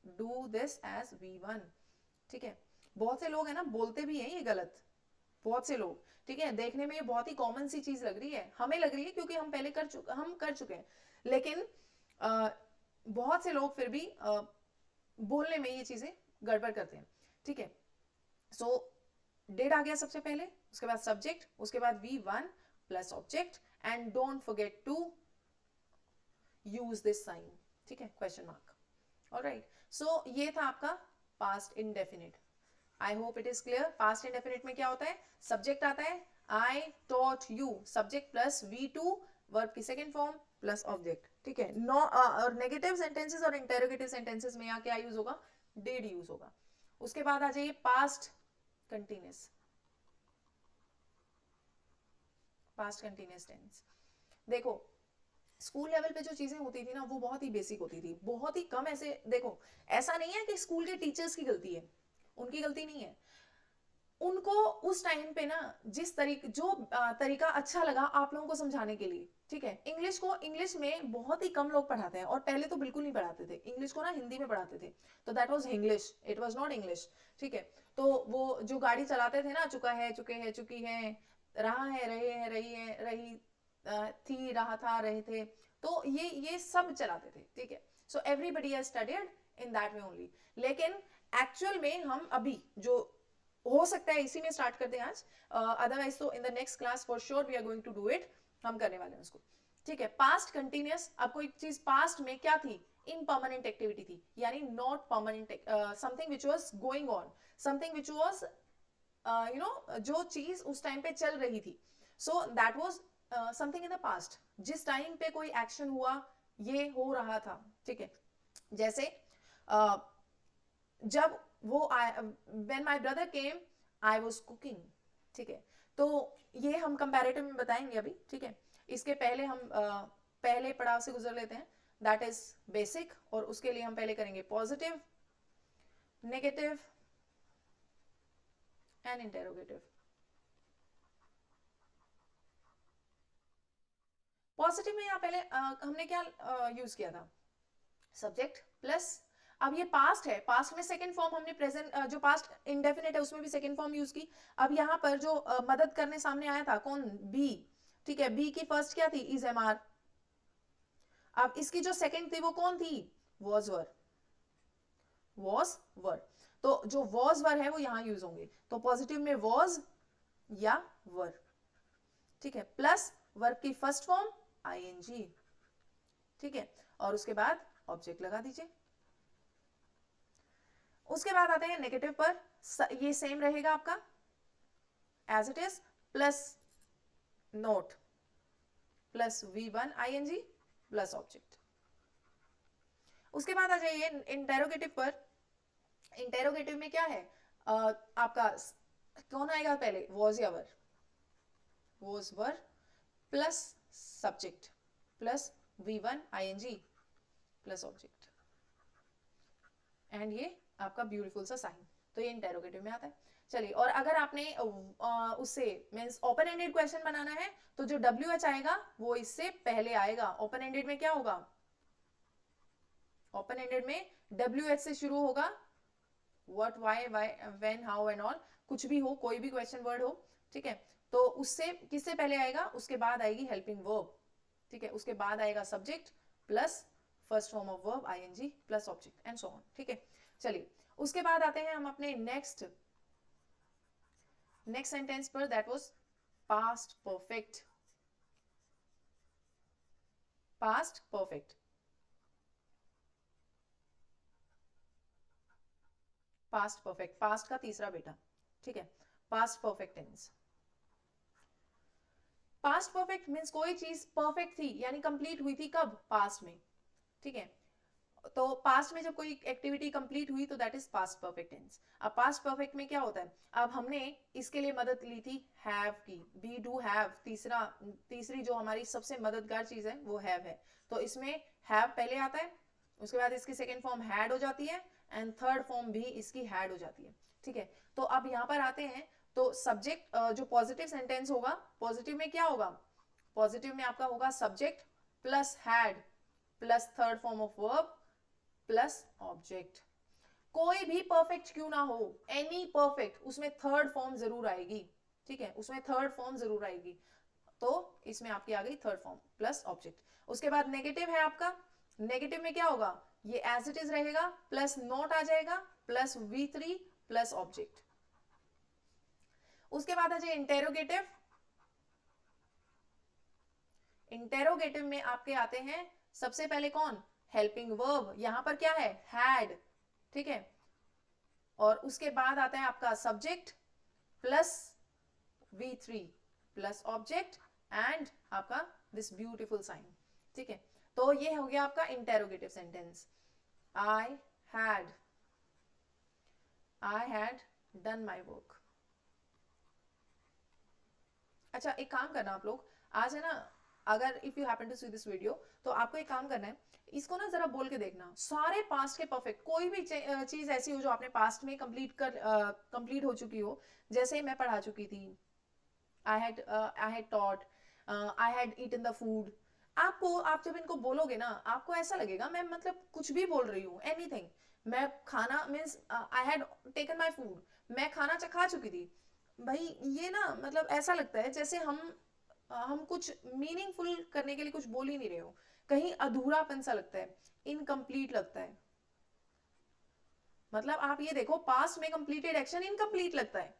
do this as V1, ठीक है। बहुत से लोग है ना बोलते भी हैं ये गलत, बहुत से लोग, ठीक है। देखने में ये बहुत ही कॉमन सी चीज लग रही है, हमें लग रही है क्योंकि हम पहले कर चुके हैं, लेकिन बहुत से लोग फिर भी बोलने में ये चीजें गड़बड़ करते हैं, ठीक है। सो डिड आ गया सबसे पहले, उसके बाद सब्जेक्ट, उसके बाद V1 plus object, and don't forget to use this sign, ठीक है, क्वेश्चन मार्क। ऑलराइट, सो ये था आपका past indefinite. I hope it is clear. Past indefinite में क्या होता है, सब्जेक्ट आता है I taught you, subject plus V2 verb की सेकेंड फॉर्म प्लस ऑब्जेक्ट, ठीक है। नो और नेगेटिव सेंटेंसेस और इंटेरोगेटिव सेंटेंसेस में यहाँ क्या यूज होगा, डिड यूज होगा। उसके बाद आ जाइए past continuous, past continuous tense. देखो स्कूल लेवल पे जो चीजें होती थी ना वो बहुत ही बेसिक होती थी, बहुत ही कम ऐसे, देखो ऐसा नहीं है कि स्कूल के टीचर्स की गलती है, उनकी गलती नहीं है, उनको उस टाइम पे ना जिस तरीका अच्छा लगा आप लोगों को समझाने के लिए, ठीक है। इंग्लिश में बहुत ही कम लोग पढ़ाते हैं, और पहले तो बिल्कुल नहीं पढ़ाते थे इंग्लिश को ना, हिंदी में पढ़ाते थे, तो that was English, it was not English, ठीक है। तो वो जो गाड़ी चलाते थे ना, चुका है, चुके हैं, चुकी है, रहा है, रहे हैं, रही है, रही थी, रहा था, रहे थे, तो ये सब चलाते थे, ठीक है। So everybody has studied in that way only, लेकिन एक्चुअल में हम अभी जो हो सकता है इसी में स्टार्ट करते हैं आज, अदरवाइज तो in the next class for sure we are going to do it, हम करने वाले हैं उसको, ठीक है। पास्ट कंटिन्यूअस, अब कोई चीज पास्ट में क्या थी, इनपर्मानेंट एक्टिविटी थी, यानी not permanent, something which was going on, something which was जो चीज उस टाइम पे चल रही थी, so that was something in the past, जिस टाइम पे कोई एक्शन हुआ ये हो रहा था, ठीक है। जैसे जब वो when my brother came I was cooking, ठीक है। तो ये हम कंपैरेटिव में बताएंगे अभी, ठीक है। इसके पहले हम पहले पड़ाव से गुजर लेते हैं, दैट इज बेसिक, और उसके लिए हम पहले करेंगे positive, negative, N interrogative. Positive में यहाँ पहले हमने क्या यूज किया था, सब्जेक्ट प्लस, अब ये पास्ट है, पास्ट में सेकंड फॉर्म हमने प्रेजेंट, जो पास्ट इंडेफिनिट है उसमें भी सेकंड फॉर्म यूज की। अब यहाँ पर जो मदद करने सामने आया था कौन, बी, ठीक है, बी की फर्स्ट क्या थी, इज एम आर। अब इसकी जो सेकंड थी वो कौन थी, वॉज वर, वॉज वर। तो जो वॉज वर है वो यहां यूज होंगे, तो पॉजिटिव में वॉज या वर, ठीक है, प्लस वर्ब की फर्स्ट फॉर्म आईएनजी, ठीक है, और उसके बाद ऑब्जेक्ट लगा दीजिए। उसके बाद आते हैं नेगेटिव पर, ये सेम रहेगा आपका as it is, plus not plus V1 ING plus object. उसके बाद आ जाइए इंटेरोगेटिव पर। इंटेरोगेटिव में क्या है, आपका कौन आएगा पहले, वॉज या were, was were plus subject plus V1 ING plus object, and ये आपका ब्यूटीफुल सा साइन। तो ये इंटेरोगेटिव में आता है। चलिए, और अगर आपने उससे मींस ओपन एंडेड क्वेश्चन बनाना है तो जो WH आएगा वो इससे पहले आएगा। ओपन एंडेड में क्या होगा, ओपन एंडेड में WH से शुरू होगा, what, why, when, how and all, कुछ भी हो, कोई भी क्वेश्चन वर्ड हो, ठीक है, तो उससे किससे पहले आएगा, उसके बाद आएगी हेल्पिंग वर्ब, ठीक है, उसके बाद आएगा subject plus first form of verb ING plus object and so on, ठीक है। चलिए, उसके बाद आते हैं हम अपने नेक्स्ट सेंटेंस पर, that was past perfect. Past perfect, past perfect, past का तीसरा बेटा, ठीक है, past perfect tense. Past perfect means कोई चीज परफेक्ट थी यानी कंप्लीट हुई थी कब, पास्ट में, ठीक है, तो पास्ट में जब कोई एक्टिविटी कंप्लीट हुई तो that is past perfect tense. अब पास्ट परफेक्ट में क्या होता है, अब हमने इसके लिए मदद ली थी हैव की, बी डू हैव, तीसरी जो हमारी सबसे मददगार चीज है वो हैव है, तो इसमें हैव पहले आता है, उसके बाद इसकी सेकेंड फॉर्म हैड हो जाती है, एंड थर्ड फॉर्म भी इसकी हैड हो जाती है, ठीक है। तो अब यहाँ पर आते हैं, तो सब्जेक्ट जो पॉजिटिव सेंटेंस होगा, पॉजिटिव में क्या होगा, पॉजिटिव में आपका होगा subject plus had plus third form of verb plus object. कोई भी परफेक्ट क्यों ना हो, एनी परफेक्ट, उसमें थर्ड फॉर्म जरूर आएगी, ठीक है, उसमें थर्ड फॉर्म जरूर आएगी, तो इसमें आपकी आ गई थर्ड फॉर्म प्लस ऑब्जेक्ट। उसके बाद नेगेटिव है आपका, नेगेटिव में क्या होगा, ये एज इट इज रहेगा, प्लस नोट आ जाएगा प्लस V3 प्लस ऑब्जेक्ट। उसके बाद आ जाए इंटेरोगेटिव। इंटेरोगेटिव में आपके आते हैं सबसे पहले कौन, हेल्पिंग वर्ब, यहां पर क्या है, हैड, ठीक है, और उसके बाद आता है आपका subject plus V3 plus object and आपका दिस ब्यूटीफुल साइन, ठीक है। तो ये हो गया आपका interrogative sentence, I had done my work. अच्छा, एक काम करना आप लोग, आज है ना, अगर if you happen to see this video, तो आपको एक काम करना है, इसको ना जरा बोल के देखना, सारे पास्ट के परफेक्ट, कोई भी चीज ऐसी हो जो आपने पास्ट में कंप्लीट हो चुकी हो, जैसे मैं पढ़ा चुकी थी, I had taught, I had eaten the food. आप जब इनको बोलोगे ना, आपको ऐसा लगेगा मैं मतलब कुछ भी बोल रही हूँ, एनीथिंग, मैं खाना means I had taken my food, मैं खाना चखा चुकी थी, भाई ये ना मतलब ऐसा लगता है जैसे हम कुछ मीनिंगफुल करने के लिए कुछ बोल ही नहीं रहे हो, कहीं अधूरापन सा लगता है, इनकम्प्लीट लगता है। मतलब आप ये देखो, पास्ट में कंप्लीटेड एक्शन इनकम्प्लीट लगता है,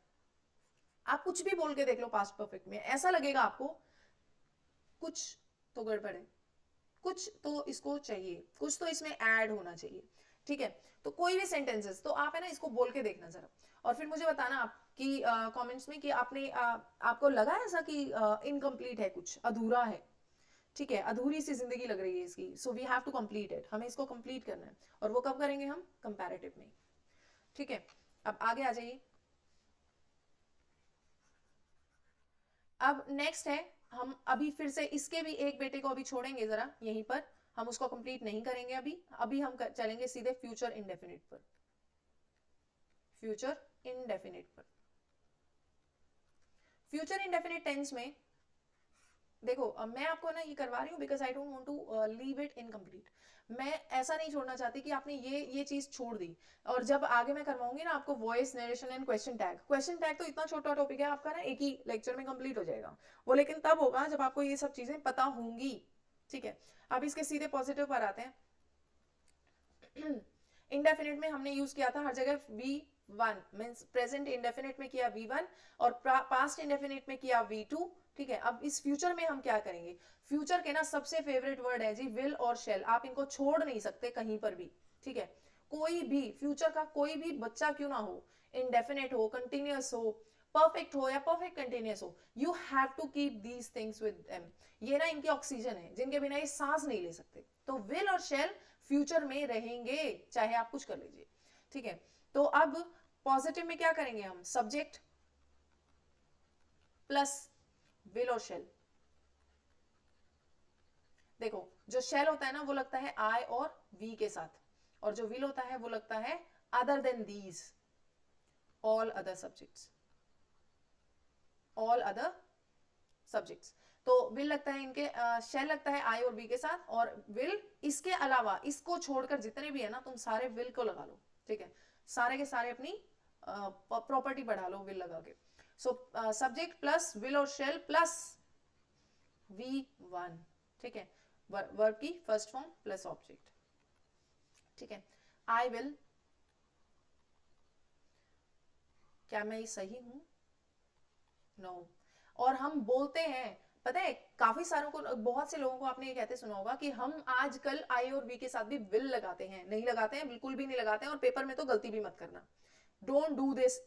आप कुछ भी बोल के देख लो पास्ट परफेक्ट में, ऐसा लगेगा आपको कुछ तो गड़बड़ है, कुछ तो इसको चाहिए, कुछ तो इसमें ऐड होना चाहिए, ठीक है। तो कोई भी सेंटेंसेस, तो आप है ना इसको बोल के देखना जरा, और फिर मुझे बताना आपकी कमेंट्स में कि आपको लगा ऐसा कि इनकम्प्लीट है, कुछ अधूरा है, ठीक है, अधूरी सी जिंदगी लग रही है इसकी, so we have to complete it, हमें इसको कंप्लीट करना है, और वो कब करेंगे हम, कंपैरेटिव में, ठीक है। अब आगे आ जाइए, अब नेक्स्ट है, हम अभी फिर से इसके भी एक बेटे को अभी छोड़ेंगे जरा यहीं पर, हम उसको कंप्लीट नहीं करेंगे अभी हम चलेंगे सीधे फ्यूचर इंडेफिनिट पर, फ्यूचर इंडेफिनिट पर। फ्यूचर इंडेफिनिट टेंस में देखो, अब मैं आपको ना ये करवा रही हूँ because I don't want to leave it incomplete. मैं ऐसा नहीं छोड़ना चाहती कि आपने ये चीज छोड़ दी, और जब आगे मैं करवाऊंगी ना आपको voice narration and question tag तो इतना छोटा टॉपिक है आपका ना एक ही लेक्चर में कंप्लीट हो जाएगा वो, लेकिन तब होगा जब आपको ये सब चीजें पता होंगी। ठीक है, अब इसके सीधे पॉजिटिव पर आते हैं। इंडेफिनिट में हमने यूज किया था हर जगह V1 मींस प्रेजेंट इंडेफिनिट में किया V1 और पास्ट इंडेफिनिट में किया V2। ठीक है, अब इस फ्यूचर में हम क्या करेंगे? फ्यूचर के ना सबसे फेवरेट वर्ड है जी विल और शेल, आप इनको छोड़ नहीं सकते कहीं पर भी। ठीक है, कोई भी फ्यूचर का कोई भी बच्चा क्यों ना हो, इंडेफिनिट हो, कंटिन्यूअस हो, परफेक्ट हो या परफेक्ट कंटिन्यूअस हो, you have to keep these things with them. ये ना इनकी ऑक्सीजन है जिनके बिना ये सांस नहीं ले सकते। तो विल और शेल फ्यूचर में रहेंगे चाहे आप कुछ कर लीजिए। ठीक है, तो अब पॉजिटिव में क्या करेंगे हम? सब्जेक्ट प्लस विल और शेल। देखो, जो शेल होता है ना वो लगता है आई और वी के साथ, और जो विल होता है वो लगता है other than these all other subjects, all other subjects. तो विल लगता है इनके, शेल लगता है आई और बी के साथ, और विल इसके अलावा इसको छोड़कर जितने भी है ना तुम सारे विल को लगा लो। ठीक है, सारे के सारे अपनी प्रॉपर्टी बढ़ा लो विल लगा के। सो सब्जेक्ट प्लस विल और शेल प्लस V1। ठीक है, वर्ब की फर्स्ट फॉर्म प्लस ऑब्जेक्ट। ठीक है, आई विल, क्या मैं सही हूं? नो। और हम बोलते हैं, पता है काफी सारों को, बहुत से लोगों को आपने ये कहते सुना होगा कि हम आजकल आई और वी के साथ भी विल लगाते हैं। नहीं लगाते हैं, बिल्कुल भी नहीं लगाते हैं, और पेपर में तो गलती भी मत करना। Don't do this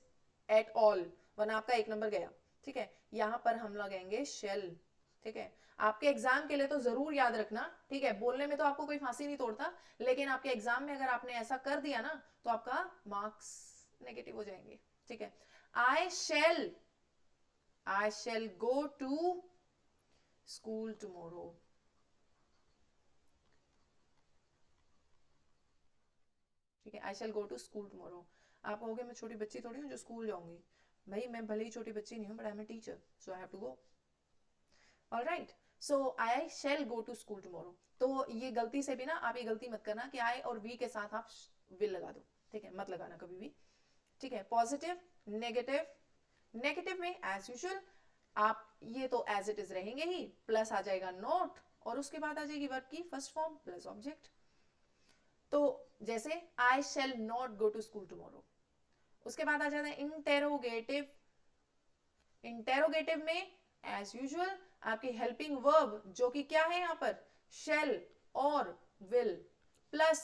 at all, वरना आपका 1 नंबर गया। ठीक है, यहां पर हम लगाएंगे शेल। ठीक है, आपके एग्जाम के लिए तो जरूर याद रखना। ठीक है, बोलने में तो आपको कोई फांसी नहीं तोड़ता, लेकिन आपके एग्जाम में अगर आपने ऐसा कर दिया ना तो आपका मार्क्स नेगेटिव हो जाएंगे। ठीक है, आई shall go to school tomorrow। ठीक है, I shall go to school tomorrow। आप कहोगे मैं छोटी बच्ची थोड़ी हूँ जो स्कूल जाऊंगी। भाई मैं भले ही छोटी बच्ची नहीं हूँ, but I am a teacher, so I have to go. Alright, so I shall go to school tomorrow। तो ये गलती से भी ना आप ये गलती मत करना कि आई और वी के साथ आप विल लगा दो। ठीक है, मत लगाना कभी भी। ठीक है, पॉजिटिव नेगेटिव। नेगेटिव में एज यूजुअल आप ये तो एज इट इज रहेंगे ही, प्लस आ जाएगा नॉट, और उसके बाद आ जाएगी वर्ब की फर्स्ट फॉर्म प्लस ऑब्जेक्ट। तो जैसे I shall not go to school tomorrow. उसके बाद आ जाता है इंटेरोगेटिव। इंटेरोगेटिव में एज यूजुअल आपकी हेल्पिंग वर्ब जो कि क्या है यहाँ पर? शेल और will plus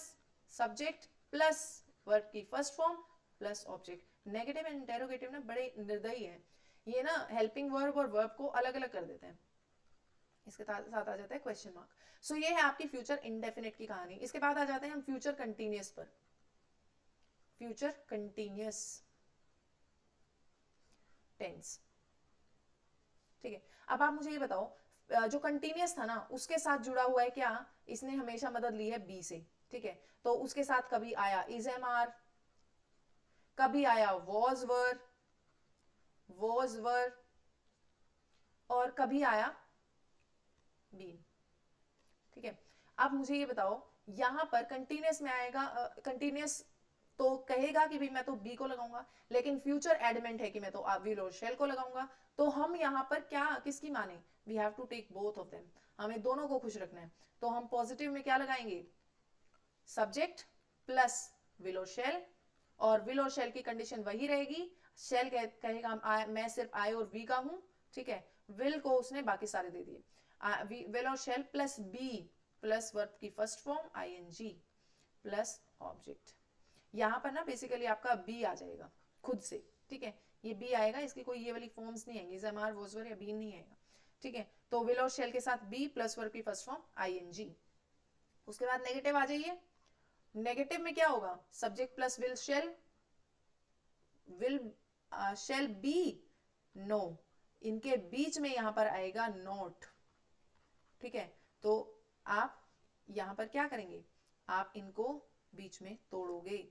subject plus verb की first form plus object. Negative and interrogative ना बड़े निर्दयी हैं, ये ना हेल्पिंग वर्ब और वर्ब को अलग अलग कर देते हैं। इसके साथ आ जाता है क्वेश्चन मार्क। सो ये है आपकी फ्यूचर इंडेफिनिट की कहानी। इसके बाद आ जाते हैं हम फ्यूचर कंटिन्यूअस पर। Future continuous tense. ठीक है, अब आप मुझे ये बताओ जो कंटिन्यूअस था ना उसके साथ जुड़ा हुआ है क्या? इसने हमेशा मदद ली है बी से। ठीक है, तो उसके साथ कभी आया इज एम आर, कभी आया वॉज वर, और कभी आया बीन। ठीक है, अब मुझे ये बताओ यहां पर कंटिन्यूअस में आएगा, कंटिन्यूअस तो कहेगा कि भाई मैं तो बी को लगाऊंगा, लेकिन फ्यूचर एडमेंट है कि मैं तो विल और शेल को लगाऊंगा। तो हम यहाँ पर क्या किसकी माने? We have to take both of them, हमें दोनों को खुश रखना है। तो हम पॉजिटिव में क्या लगाएंगे? सब्जेक्ट प्लस विल और शेल, और विल और शेल की कंडीशन वही रहेगी। शेल कहेगा मैं सिर्फ आई और वी का हूं। ठीक है, विल को उसने बाकी सारे दे दिए। विल और shall plus be plus verb की first form ING plus object. यहाँ पर ना बेसिकली आपका बी आ जाएगा खुद से। ठीक है, ये बी आएगा, इसकी कोई ये वाली फॉर्म्स नहीं आएंगी, जमार वोजवर या बीन नहीं आएगा। ठीक है, तो विल और शेल के साथ बी प्लस वर्ब की फर्स्ट फॉर्म आईएनजी। उसके बाद नेगेटिव आ जाइए। नेगेटिव में क्या होगा? Subject plus will shall, will shall be, no, इनके बीच में यहां पर आएगा नॉट। ठीक है, तो आप यहां पर क्या करेंगे? आप इनको बीच में तोड़ोगे।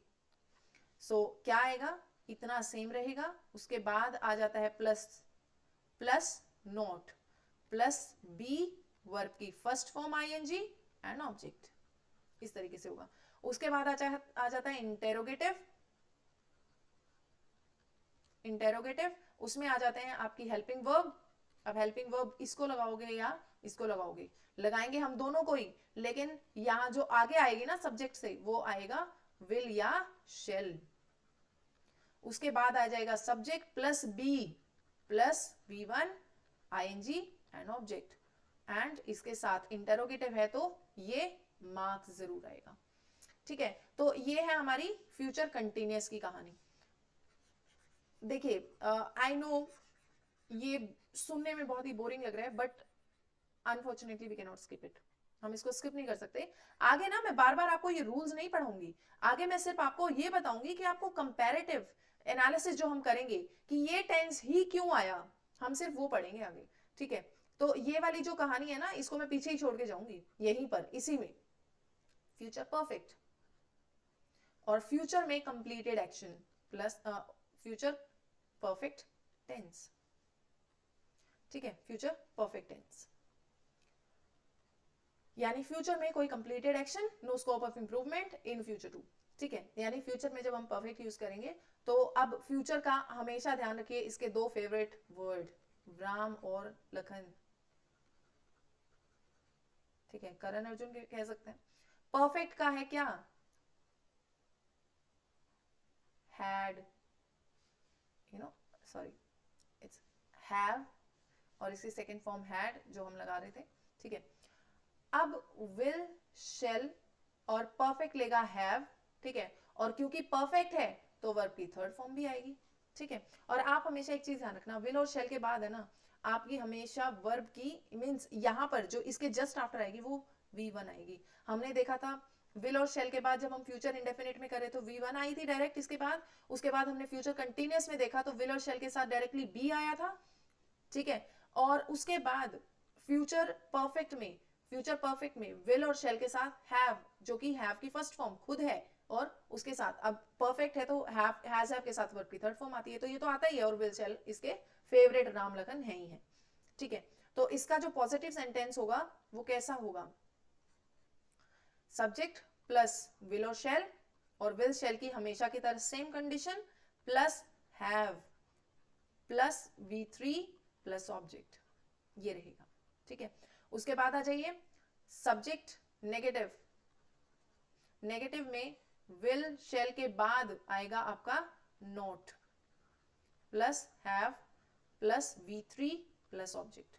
सो क्या आएगा? इतना सेम रहेगा। उसके बाद आ जाता है plus plus not plus be verb की first form ING and object, इस तरीके से होगा। उसके बाद आ जाता है इंटेरोगेटिव। इंटेरोगेटिव उसमें आ जाते हैं आपकी हेल्पिंग वर्ब। अब हेल्पिंग वर्ब इसको लगाओगे या इसको लगाओगे, लगाएंगे हम दोनों को ही, लेकिन यहां जो आगे आएगी ना सब्जेक्ट से वो आएगा विल या शेल। उसके बाद आ जाएगा subject plus be plus V1 ING and object, and इसके साथ इंटेरोगेटिव है तो ये मार्क्स जरूर आएगा। ठीक है, तो ये है हमारी फ्यूचर कंटिन्यूअस की कहानी। देखिए आई नो ये सुनने में बहुत ही बोरिंग लग रहा है, but unfortunately we can not skip it, हम इसको स्किप नहीं कर सकते। आगे ना मैं बार बार आपको ये रूल्स नहीं पढ़ाऊंगी, आगे मैं सिर्फ आपको ये बताऊंगी कि आपको कंपैरेटिव एनालिसिस जो हम करेंगे कि ये टेंस ही क्यों आया, हम सिर्फ वो पढ़ेंगे आगे। ठीक है, तो ये वाली जो कहानी है ना इसको मैं पीछे ही छोड़ के जाऊंगी, यहीं पर इसी में फ्यूचर परफेक्ट और फ्यूचर में completed action plus future perfect tense. ठीक है, फ्यूचर परफेक्ट टेंस यानी फ्यूचर में कोई completed action, no scope of improvement in future too. ठीक है, यानी फ्यूचर में जब हम परफेक्ट यूज करेंगे तो अब फ्यूचर का हमेशा ध्यान रखिए, इसके दो फेवरेट वर्ड राम और लखन। ठीक है, करण अर्जुन कह सकते हैं। परफेक्ट का है क्या, had, you know sorry it's have, और इसकी सेकेंड फॉर्म हैड जो हम लगा रहे थे। ठीक है, अब विल शेल और परफेक्ट लेगा हैव। ठीक है, और क्योंकि परफेक्ट है तो वर्ब की थर्ड फॉर्म भी आएगी। ठीक है, और आप हमेशा एक चीज ध्यान रखना, विल और शेल के बाद है ना आपकी हमेशा वर्ब की मींस यहां पर जो इसके जस्ट आफ्टर आएगी वो V1 आएगी। हमने देखा था विल और शेल के बाद जब हम फ्यूचर इंडेफिनिट में करे तो V1 आई थी डायरेक्ट इसके बाद। उसके बाद हमने फ्यूचर कंटिन्यूअस में देखा तो विल और शेल के साथ डायरेक्टली बी आया था। ठीक है, और उसके बाद फ्यूचर परफेक्ट में विल और शेल के साथ हैव, जो कि हैव की फर्स्ट फॉर्म खुद है, और उसके साथ अब परफेक्ट है तो हैज हैव के साथ वर्ब की थर्ड फॉर्म आती है, तो ये तो आता ही है, और विल शेल इसके फेवरेट राम लखन है ही है। ठीक है, तो इसका जो पॉजिटिव सेंटेंस होगा वो कैसा होगा, सब्जेक्ट प्लस विल और विल शेल की हमेशा की तरह same condition plus have plus V3 plus object, ये रहेगा। ठीक है, उसके बाद आ जाइए सब्जेक्ट नेगेटिव। नेगेटिव में विल शेल के बाद आएगा आपका not plus have plus V3 plus object.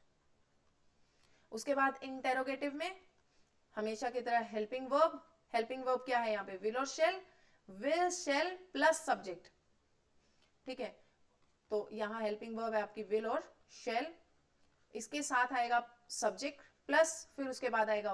उसके बाद इंटेरोगेटिव में हमेशा की तरह हेल्पिंग वर्ब क्या है यहाँ पे, विल शेल प्लस सब्जेक्ट। ठीक है, तो यहां हेल्पिंग वर्ब है आपकी विल और शेल, इसके साथ आएगा सब्जेक्ट प्लस फिर उसके बाद आएगा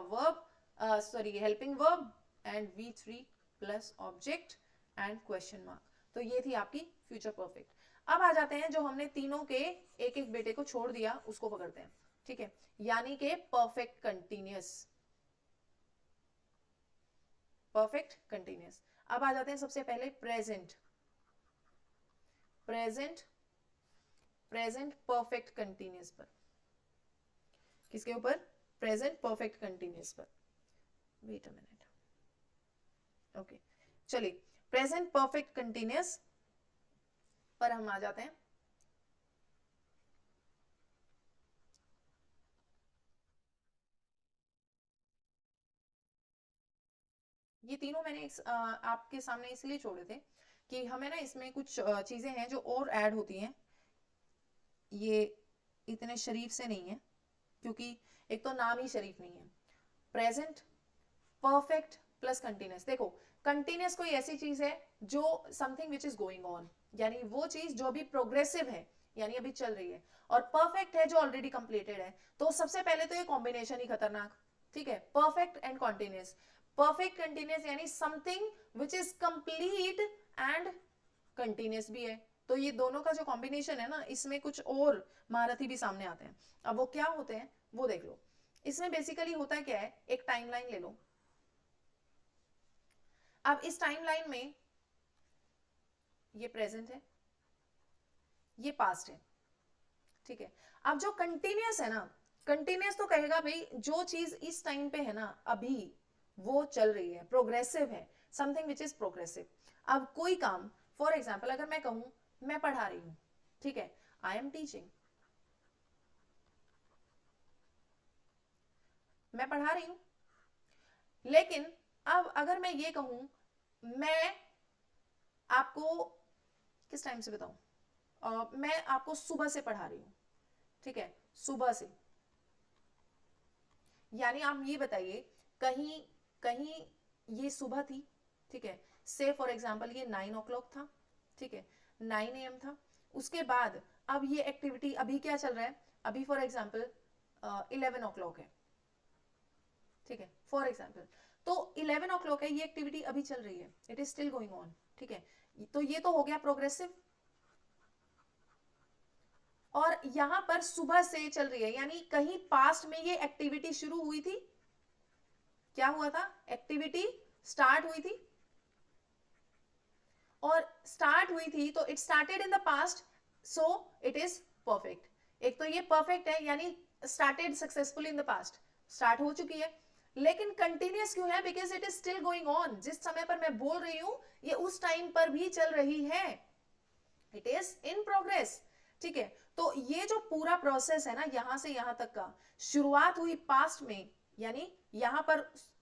helping verb and V3 plus object and question mark. तो ये थी आपकी फ्यूचर परफेक्ट। अब आ जाते हैं जो हमने तीनों के एक एक बेटे को छोड़ दिया उसको पकड़ते हैं। ठीक है, यानी कि परफेक्ट कंटिन्यूअस। अब आ जाते हैं सबसे पहले प्रेजेंट परफेक्ट कंटिन्यूअस पर। किसके ऊपर, प्रेजेंट परफेक्ट कंटिन्यूअस पर। वेट अ मिनट, ओके चलिए प्रेजेंट परफेक्ट कंटिन्यूअस पर हम आ जाते हैं। ये तीनों मैंने आपके सामने इसलिए छोड़े थे कि हमें ना इसमें कुछ चीजें हैं जो और ऐड होती हैं, ये इतने शरीफ से नहीं है क्योंकि एक तो नाम ही शरीफ नहीं है। प्रेजेंट परफेक्ट प्लस कंटिन्यूअस, देखो कंटिन्यूअस कोई ऐसी चीज है जो something which is going on, यानी वो चीज जो अभी प्रोग्रेसिव है यानी अभी चल रही है, और परफेक्ट है जो ऑलरेडी कंप्लीटेड है। तो सबसे पहले तो ये कॉम्बिनेशन ही खतरनाक। ठीक है, perfect and continuous. Perfect continuous यानी something which is complete and continuous भी है, तो ये दोनों का जो कॉम्बिनेशन है ना इसमें कुछ और महारथी भी सामने आते हैं। अब वो क्या होते हैं वो देख लो। इसमें बेसिकली होता क्या है, एक टाइमलाइन ले लो। अब इस टाइमलाइन में ये प्रेजेंट है, ये पास्ट है, ठीक है। अब जो कंटिन्यूअस है ना, कंटिन्यूअस तो कहेगा भाई जो चीज इस टाइम पे है ना अभी वो चल रही है, प्रोग्रेसिव है, समथिंग विच इज प्रोग्रेसिव। अब कोई काम, फॉर एग्जाम्पल अगर मैं कहूं मैं पढ़ा रही हूं, ठीक है, आई एम टीचिंग, मैं पढ़ा रही हूं, लेकिन अब अगर मैं ये कहूं मैं आपको किस टाइम से बताऊं, मैं आपको सुबह से पढ़ा रही हूं, ठीक है, सुबह से, यानी आप ये बताइए कहीं कहीं ये सुबह थी, ठीक है, से फॉर एग्जाम्पल ये 9 o'clock था, ठीक है, 9 AM था, उसके बाद अब ये एक्टिविटी अभी क्या चल रहा है, अभी फॉर एग्जाम्पल 11 o'clock है, ठीक है, फॉर एग्जाम्पल, तो 11 o'clock है, ये एक्टिविटी अभी चल रही है, it is still going on, ठीक है, तो ये तो हो गया प्रोग्रेसिव। और यहां पर सुबह से चल रही है, यानी कहीं पास्ट में ये एक्टिविटी शुरू हुई थी, क्या हुआ था, एक्टिविटी स्टार्ट हुई थी, और स्टार्ट हुई थी तो it started in the past, so it is perfect. एक तो ये परफेक्ट है यानी started successfully in the past, start हो चुकी है, लेकिन कंटिन्यूअस क्यों है, because it is still going on, जिस समय पर मैं बोल रही हूं ये उस टाइम पर भी चल रही है, इट इज इन प्रोग्रेस, ठीक है। तो ये जो पूरा प्रोसेस है ना यहां से यहां तक का, शुरुआत हुई पास्ट में, यानी यहां पर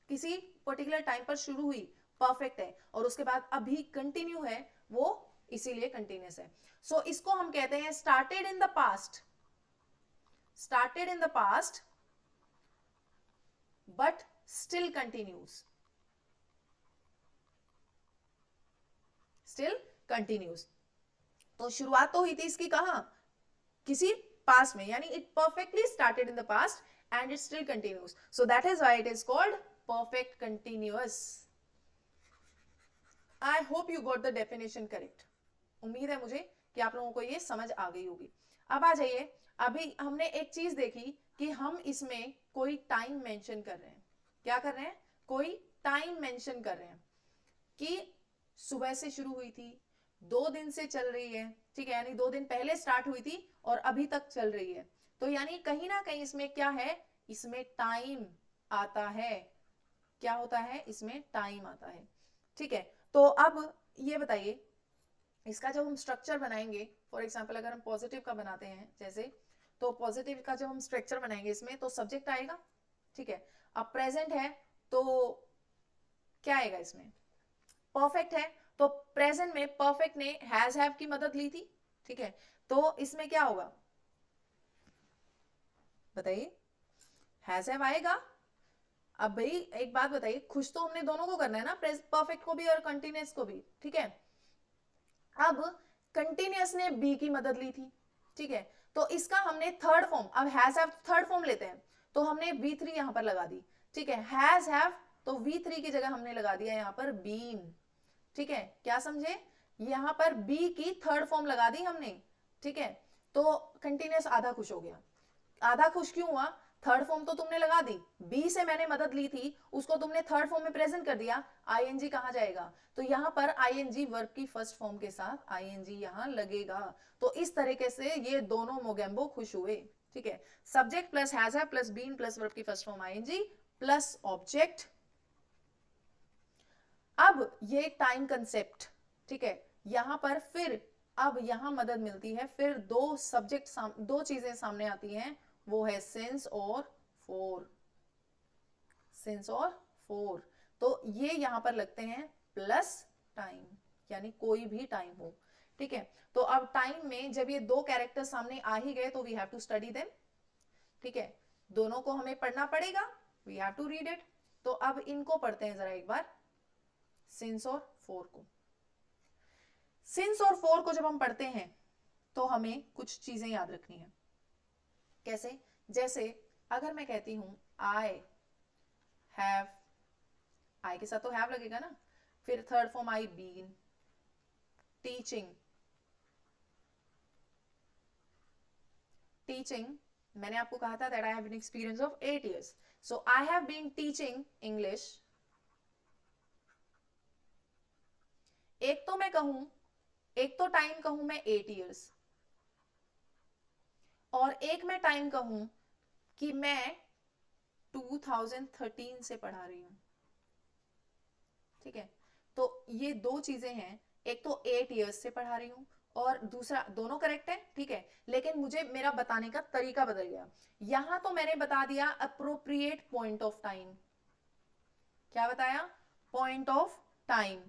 किसी पर्टिकुलर टाइम पर शुरू हुई, परफेक्ट है, और उसके बाद अभी कंटिन्यू है, वो इसीलिए कंटिन्यूअस है। सो इसको हम कहते हैं started in the past, started in the past but still continuous, still continuous. तो शुरुआत तो हुई थी इसकी कहां, किसी पास्ट में, यानी it perfectly started in the past and it still continuous, so that is why it is called perfect continuous. I hope you got the definition correct, उम्मीद है मुझे कि आप लोगों को ये समझ आ गई होगी। अब आ जाइए, अभी हमने एक चीज देखी कि हम इसमें कोई टाइम मेंशन कर रहे हैं, क्या कर रहे हैं, कोई टाइम मेंशन कर रहे हैं कि सुबह से शुरू हुई थी, 2 दिन से चल रही है, ठीक है, यानी 2 दिन पहले स्टार्ट हुई थी और अभी तक चल रही है, तो यानी कहीं ना कहीं इसमें क्या है, इसमें टाइम आता है, क्या होता है, इसमें टाइम आता है, ठीक है। तो अब ये बताइए इसका जब हम स्ट्रक्चर बनाएंगे, फॉर एग्जाम्पल अगर हम पॉजिटिव का बनाते हैं जैसे, तो पॉजिटिव का जब हम स्ट्रक्चर बनाएंगे इसमें तो सब्जेक्ट आएगा, ठीक है, अब प्रेजेंट है तो क्या आएगा इसमें, परफेक्ट है, तो प्रेजेंट में परफेक्ट ने हैज हैव की मदद ली थी, ठीक है, तो इसमें क्या होगा बताइए, हैज हैव आएगा। अब भाई एक बात बताइए, खुश तो हमने दोनों को करना है ना, परफेक्ट को भी और कंटिन्यूअस को भी, ठीक है। अब कंटिन्यूअस ने बी की मदद ली थी, ठीक है, तो इसका हमने थर्ड फॉर्म, अब हैज हैव थर्ड फॉर्म लेते हैं, तो हमने V3 यहां पर लगा दी, ठीक है, हैज हैव, तो V3 की जगह हमने लगा दिया यहां पर बीन, ठीक है, क्या समझे, यहां पर बी की थर्ड फॉर्म लगा दी हमने, ठीक है, तो कंटिन्यूअस आधा खुश हो गया, आधा खुश क्यों हुआ, थर्ड फॉर्म तो तुमने लगा दी, बी से मैंने मदद ली थी, उसको तुमने थर्ड फॉर्म में प्रेजेंट कर दिया, आईएनजी कहां जाएगा, तो यहां पर आईएनजी वर्ब की फर्स्ट फॉर्म के साथ आईएनजी यहां लगेगा, तो इस तरीके से ये दोनों मोगेम्बो खुश हुए, ठीक है, subject plus has have plus been plus verb की first form ING plus object. अब ये टाइम कंसेप्ट, ठीक है, यहां पर फिर अब यहां मदद मिलती है, फिर दो सब्जेक्ट दो चीजें सामने आती हैं, वो है सिंस और फोर, सिंस और फोर, तो ये यहां पर लगते हैं प्लस टाइम, यानी कोई भी टाइम हो, ठीक है। तो अब टाइम में जब ये दो कैरेक्टर सामने आ ही गए तो we have to study them, ठीक है, दोनों को हमें पढ़ना पड़ेगा, we have to read it. तो अब इनको पढ़ते हैं जरा एक बार, सिंस और फोर को, सिंस और फोर को जब हम पढ़ते हैं तो हमें कुछ चीजें याद रखनी है, कैसे, जैसे अगर मैं कहती हूं आई हैव, आई के साथ तो हैव लगेगा ना, फिर third form I been teaching, teaching मैंने आपको कहा था that I have an experience of 8 years, so I have been teaching English, एक तो मैं कहूं, एक तो टाइम कहूं मैं 8 years, और एक मैं टाइम कहूं कि मैं 2013 से पढ़ा रही हूं, ठीक है। तो ये दो चीजें हैं, एक तो 8 years से पढ़ा रही हूं और दूसरा, दोनों करेक्ट है, ठीक है, लेकिन मुझे मेरा बताने का तरीका बदल गया। यहां तो मैंने बता दिया अप्रोप्रिएट पॉइंट ऑफ टाइम, क्या बताया, पॉइंट ऑफ टाइम,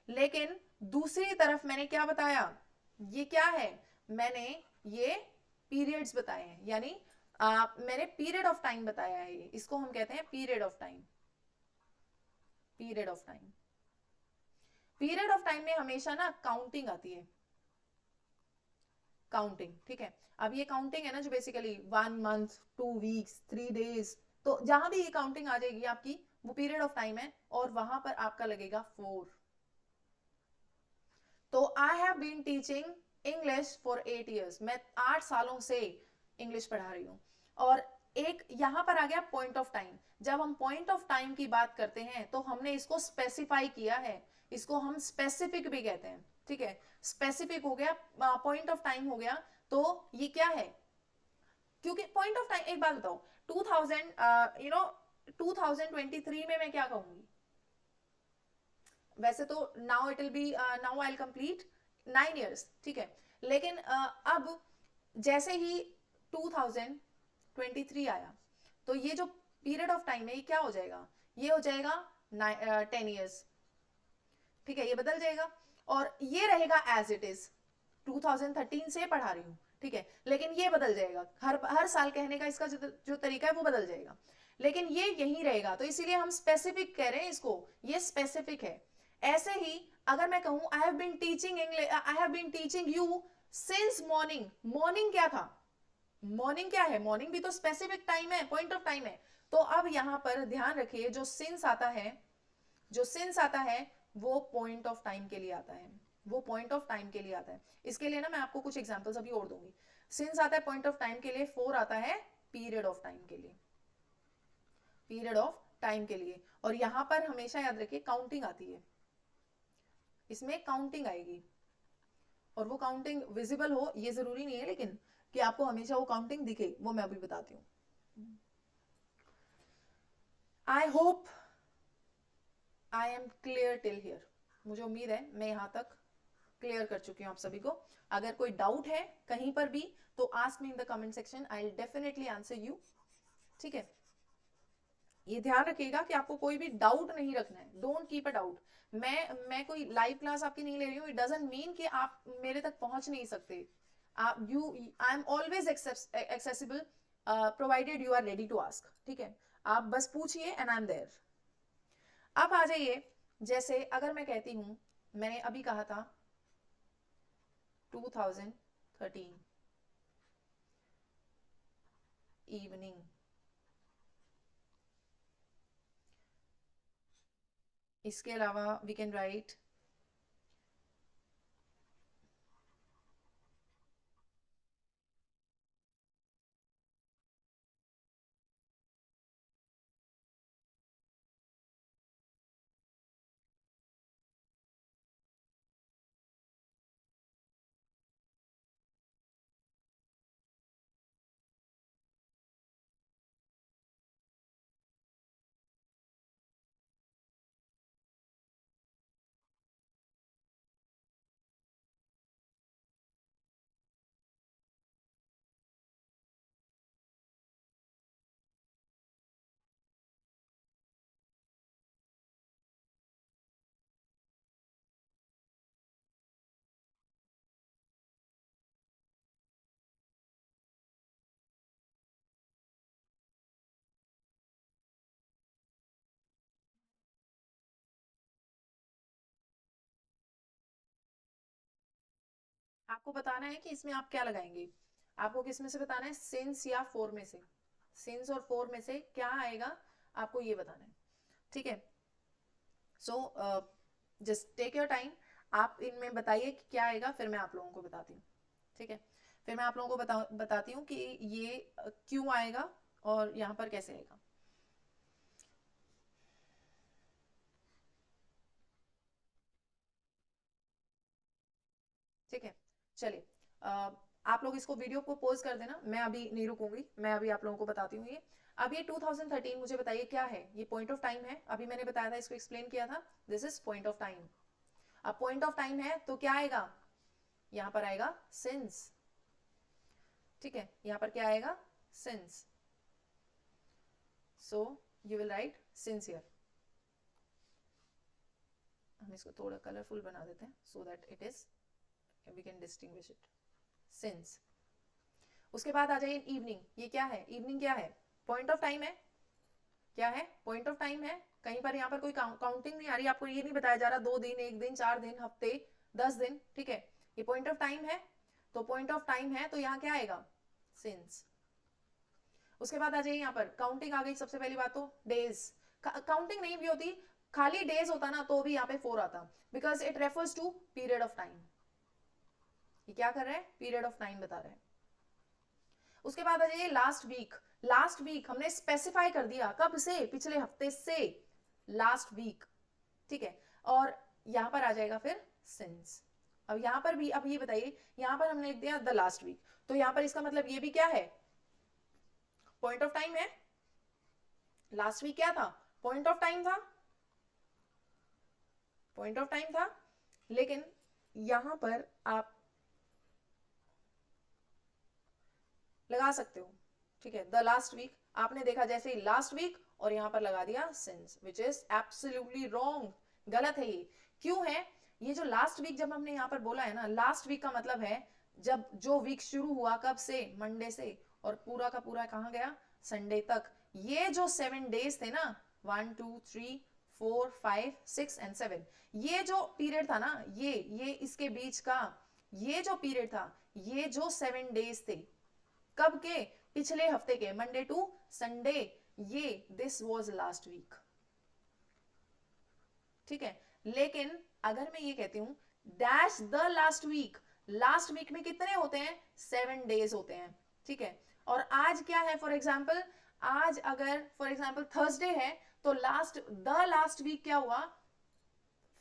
लेकिन दूसरी तरफ मैंने क्या बताया, ये क्या है, मैंने ये पीरियड्स बताए हैं, यानी मैंने पीरियड ऑफ टाइम बताया है, ये इसको हम कहते हैं period of time, period of time. Period of time में हमेशा ना काउंटिंग आती है, काउंटिंग, ठीक है। अब ये काउंटिंग है ना जो बेसिकली 1 month, 2 weeks, 3 days, तो जहां भी ये काउंटिंग आ जाएगी आपकी, वो पीरियड ऑफ टाइम है, और वहां पर आपका लगेगा 4। तो I have been teaching English for 8 years, मैं 8 सालों से इंग्लिश पढ़ा रही हूँ। और एक यहां पर आ गया पॉइंट ऑफ टाइम। जब हम पॉइंट ऑफ टाइम की बात करते हैं तो हमने इसको स्पेसिफाई किया है, इसको हम स्पेसिफिक भी कहते हैं, ठीक है। स्पेसिफिक हो गया, पॉइंट ऑफ टाइम हो गया, तो ये क्या है, क्योंकि पॉइंट ऑफ टाइम, एक बात बताओ, 2000 2023 में मैं क्या कहूंगी, वैसे तो now it will be, now I will complete 9 years, ठीक है, लेकिन अब जैसे ही 2023 आया, तो ये जो पीरियड ऑफ टाइम है ये क्या हो जाएगा, ये हो जाएगा 10 years, ठीक है, ये बदल जाएगा, और ये रहेगा एज इट इज, 2013 से पढ़ा रही हूँ, ठीक है, लेकिन ये बदल जाएगा, हर हर साल कहने का इसका जो तरीका है वो बदल जाएगा, लेकिन ये यही रहेगा, तो इसीलिए हम स्पेसिफिक कह रहे हैं इसको, ये स्पेसिफिक है। ऐसे ही अगर मैं कहूं I have been teaching English, I have been teaching you since morning, morning क्या था, मॉर्निंग क्या है, मॉर्निंग भी तो स्पेसिफिक टाइम है, पॉइंट ऑफ टाइम है। तो अब यहां पर ध्यान रखिए, जो सिंस आता है, जो सिंस आता है वो पॉइंट ऑफ टाइम के लिए आता है, वो पॉइंट ऑफ टाइम के लिए आता है। इसके लिए ना मैं आपको कुछ एग्जांपल्स अभी और दूंगी। सिंस आता है पॉइंट ऑफ टाइम के लिए, फोर आता है पीरियड ऑफ टाइम के लिए, पीरियड ऑफ टाइम के लिए। और यहां पर हमेशा याद रखिए काउंटिंग आती है, इसमें काउंटिंग आएगी, और वो काउंटिंग विजिबल हो ये जरूरी नहीं है, लेकिन कि आपको हमेशा वो काउंटिंग दिखे, वो मैं अभी बताती हूँ। I hope I am clear till here, मुझे उम्मीद है मैं यहां तक क्लियर कर चुकी हूँ आप सभी को। अगर कोई डाउट है कहीं पर भी तो ask me in the comment section, I will definitely answer you, ठीक है। ये ध्यान रखिएगा कि आपको कोई भी डाउट नहीं रखना है, डोंट कीप अ डाउट। मैं कोई लाइव क्लास आपकी नहीं ले रही हूँ, इट डजंट मीन कि आप मेरे तक पहुंच नहीं सकते। आप you I am always accessible provided you are ready to ask, ठीक है। आप बस पूछिए एंड आई एम देयर। अब आ जाइए, जैसे अगर मैं कहती हूं, मैंने अभी कहा था 2013 इवनिंग, इसके अलावा वी कैन राइट आपको बताना है कि इसमें आप क्या लगाएंगे। आपको किस में से बताना है, सिंस या फोर में से, सिंस और फोर में से क्या आएगा, आपको ये बताना है, ठीक है। So just take your time, आप इनमें बताइए कि क्या आएगा, फिर मैं आप लोगों को बताती हूँ, ठीक है। फिर मैं आप लोगों को बताती हूँ कि ये क्यों आएगा और यहाँ पर कैसे आएगा। ठीक है, चलिए। आप लोग इसको वीडियो को पॉज कर देना, मैं अभी नहीं रुकूंगी, मैं अभी आप लोगों को बताती हूँ ये। अब ये 2013 मुझे बताइए क्या है, ये पॉइंट ऑफ टाइम है, अभी मैंने बताया था, इसको एक्सप्लेन किया था, this is point of time. अब पॉइंट ऑफ टाइम है तो क्या आएगा, यहां पर आएगा सिंस, ठीक है, यहां पर क्या आएगा, since, so you will write since here. हम इसको थोड़ा कलरफुल बना देते हैं so that it is we can distinguish it, since. उसके बाद आ जाइए इवनिंग, ये क्या है, इवनिंग क्या है, पॉइंट ऑफ टाइम है, क्या है, पॉइंट ऑफ टाइम है, कहीं पर यहाँ पर कोई काउंटिंग नहीं आ रही, आपको ये नहीं बताया जा रहा 2 दिन, 1 दिन, 4 दिन, हफ्ते, 10 दिन, ठीक है, ये पॉइंट ऑफ टाइम है, तो पॉइंट ऑफ टाइम है तो यहाँ क्या आएगा, सिंस। उसके बाद आ जाइए यहाँ पर काउंटिंग आ गई, सबसे पहली बात तो डेज, काउंटिंग नहीं भी होती, खाली डेज होता ना तो भी यहाँ पे 4 आता, because it refers to period of time, ये क्या कर रहे हैं, पीरियड ऑफ टाइम बता रहे हैं। उसके बाद आ जाइए लास्ट वीक, लास्ट वीक हमने स्पेसिफाई कर दिया, कब से, पिछले हफ्ते से, लास्ट वीक, ठीक है, और यहां पर आ जाएगा फिर सिंस। अब यहां पर भी, अब ये बताइए, यहां पर हमने लिख दिया द लास्ट वीक, तो यहां पर इसका मतलब ये भी क्या है, पॉइंट ऑफ टाइम है, लास्ट वीक क्या था, पॉइंट ऑफ टाइम था, पॉइंट ऑफ टाइम था, लेकिन यहां पर आप लगा सकते हो, ठीक है, द लास्ट वीक, आपने देखा जैसे ही लास्ट वीक और यहां पर लगा दिया since, which is absolutely wrong, गलत है ये। क्यों है, ये जो लास्ट वीक जब हमने यहां पर बोला है ना, लास्ट वीक का मतलब है जब जो वीक शुरू हुआ कब से, मंडे से, और पूरा का पूरा कहां गया, संडे तक, ये जो 7 डेज थे ना, 1 2 3 4 5 6 एंड 7, ये जो पीरियड था ना, ये इसके बीच का ये जो पीरियड था, ये जो 7 डेज थे, कब के, पिछले हफ्ते के, मंडे टू संडे, ये दिस वाज लास्ट वीक, ठीक है। लेकिन अगर मैं ये कहती हूं dash the last week, last week में कितने होते हैं, 7 डेज होते हैं, ठीक है, और आज क्या है, फॉर एग्जाम्पल आज अगर फॉर एग्जाम्पल थर्सडे है तो द लास्ट वीक क्या हुआ,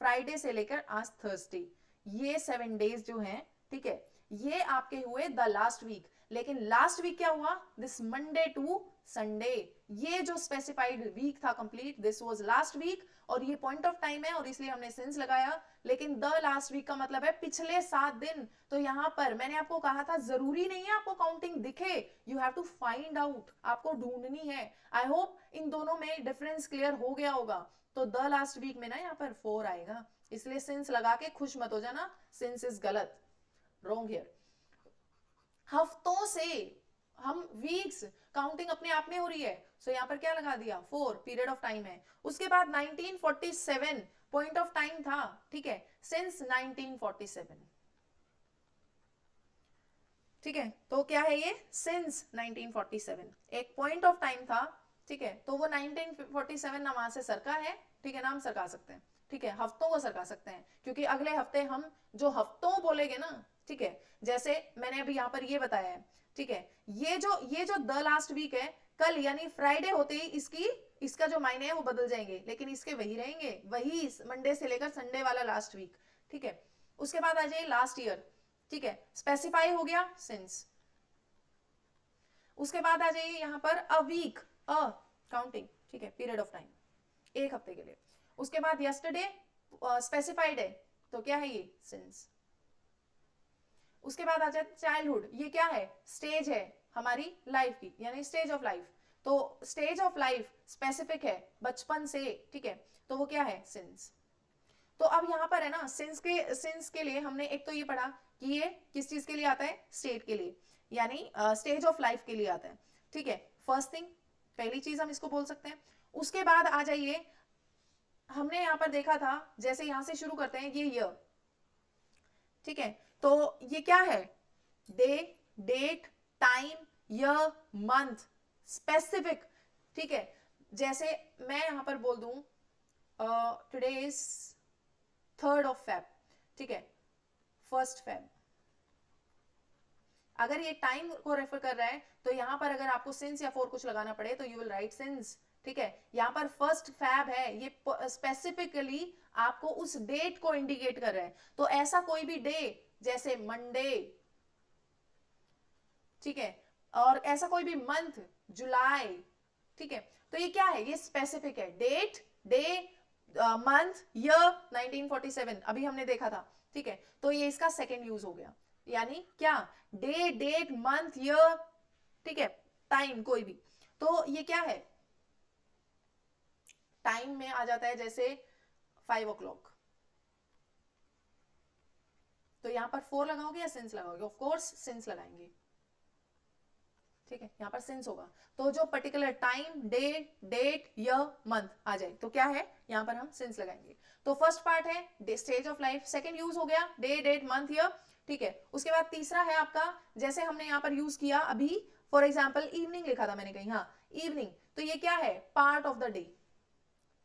फ्राइडे से लेकर आज थर्सडे, ये 7 डेज जो हैं, ठीक है, ये आपके हुए द लास्ट वीक। लेकिन लास्ट वीक क्या हुआ, दिस मंडे टू संडे, ये जो स्पेसिफाइड वीक था complete, this was last week, और ये पॉइंट ऑफ टाइम है और इसलिए हमने सिंस लगाया। लेकिन द लास्ट वीक का मतलब है पिछले 7 दिन, तो यहां पर मैंने आपको कहा था जरूरी नहीं है आपको काउंटिंग दिखे, you have to find out, आपको ढूंढनी है। आई होप इन दोनों में डिफरेंस क्लियर हो गया होगा। तो द लास्ट वीक में ना यहाँ पर 4 आएगा, इसलिए सिंस लगा के खुश मत हो जाना, सिंस इज गलत, रॉन्ग हियर। हफ्तों से, हम वीक्स, काउंटिंग अपने आप में हो रही है, सो यहां पर क्या लगा दिया, 4, पीरियड ऑफ टाइम है। उसके बाद 1947 पॉइंट ऑफ टाइम था, ठीक है, सिंस 1947, ठीक है, तो क्या है ये, सिंस 1947 एक पॉइंट ऑफ टाइम था, ठीक है, तो वो 1947 ना वहां से सरका है, ठीक है, नाम सरका सकते हैं, ठीक है, हफ्तों को सरका सकते हैं, क्योंकि अगले हफ्ते हम जो हफ्तों बोलेंगे ना, ठीक है, जैसे मैंने अभी यहाँ पर ये बताया है, ठीक है, ये जो द लास्ट वीक है, कल यानी फ्राइडे होते ही इसका जो मायने है वो बदल जाएंगे, लेकिन इसके वही रहेंगे, वही मंडे से लेकर संडे वाला लास्ट वीक, ठीक है। उसके बाद आ जाइए लास्ट ईयर, ठीक है, स्पेसिफाई हो गया सिंस। उसके बाद आ जाइए यहां पर अ वीक, अ काउंटिंग, ठीक है, पीरियड ऑफ टाइम, एक हफ्ते के लिए। उसके बाद यस्टरडे स्पेसिफाइड है, तो क्या है ये, सिंस। उसके बाद आ जाए चाइल्डहुड, ये क्या है, स्टेज है हमारी लाइफ की, यानी स्टेज ऑफ लाइफ, तो स्टेज ऑफ लाइफ स्पेसिफिक है बचपन से, ठीक है, तो वो क्या है, सिंस। तो अब यहां पर है ना, सिंस के लिए हमने एक तो ये पढ़ा कि ये किस चीज के लिए आता है, स्टेट के लिए, यानी स्टेज ऑफ लाइफ के लिए आता है, ठीक है, फर्स्ट थिंग, पहली चीज हम इसको बोल सकते हैं। उसके बाद आ जाइए, हमने यहां पर देखा था, जैसे यहां से शुरू करते हैं, ये ईयर, ठीक है, तो ये क्या है, day, date, time, year, month, specific, ठीक है, जैसे मैं यहां पर बोल दूं today is 3rd of Feb, ठीक है, 1st Feb, अगर ये टाइम को रेफर कर रहा है तो यहां पर अगर आपको सिंस या 4 कुछ लगाना पड़े तो यू विल राइट सिंस, ठीक है। यहां पर 1st Feb है, ये स्पेसिफिकली आपको उस डेट को इंडिकेट कर रहा है, तो ऐसा कोई भी डे जैसे मंडे, ठीक है, और ऐसा कोई भी मंथ, जुलाई, ठीक है, तो ये क्या है, ये स्पेसिफिक है, डेट, डे, मंथ, ईयर 1947 अभी हमने देखा था, ठीक है, तो ये इसका सेकेंड यूज हो गया, यानी क्या, डे, डेट, मंथ, ईयर, ठीक है, टाइम कोई भी, तो ये क्या है, टाइम में आ जाता है, जैसे 5 o'clock, तो यहां पर 4 लगाओगे या सिंस लगाओगे, ऑफ कोर्स सिंस लगाएंगे, ठीक है, यहां पर सिंस होगा, तो जो particular time, day, date, year, month आ जाए तो क्या है, यहां पर हम सिंस लगाएंगे। तो फर्स्ट पार्ट है stage of life, second use हो गया डे, डेट, मंथ, ईयर, ठीक है, उसके बाद तीसरा है आपका, जैसे हमने यहां पर यूज किया अभी, फॉर एग्जाम्पल इवनिंग लिखा था मैंने कहीं, हाँ इवनिंग, तो ये क्या है, पार्ट ऑफ द डे,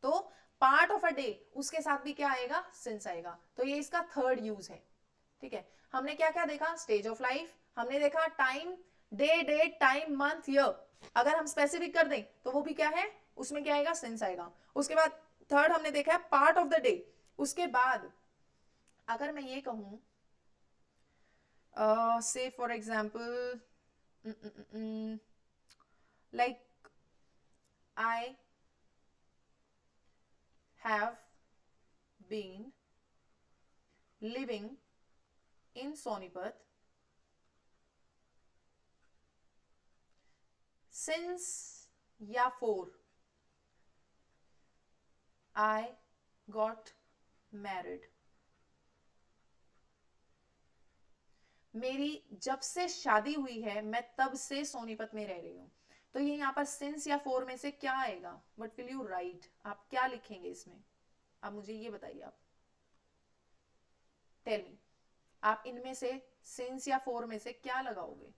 तो पार्ट ऑफ अ डे, उसके साथ भी क्या आएगा, सिंस आएगा, तो ये इसका थर्ड यूज है, ठीक है। हमने क्या क्या देखा, स्टेज ऑफ लाइफ, हमने देखा time, day, date, time, month, year, अगर हम स्पेसिफिक कर दें तो वो भी क्या है, उसमें क्या आएगा, सिंस आएगा। उसके बाद थर्ड हमने देखा है पार्ट ऑफ द डे, उसके बाद अगर मैं ये कहूं, say for example, like I have been living in Sonipat since या for I got married, मेरी जब से शादी हुई है मैं तब से सोनीपत में रह रही हूं, तो ये यहाँ पर सिंस या फोर में से क्या आएगा, वट विल यू राइट, आप क्या लिखेंगे इसमें, आप मुझे ये बताइए, आप टेल मी, आप इनमें से सिंस या फोर में से क्या लगाओगे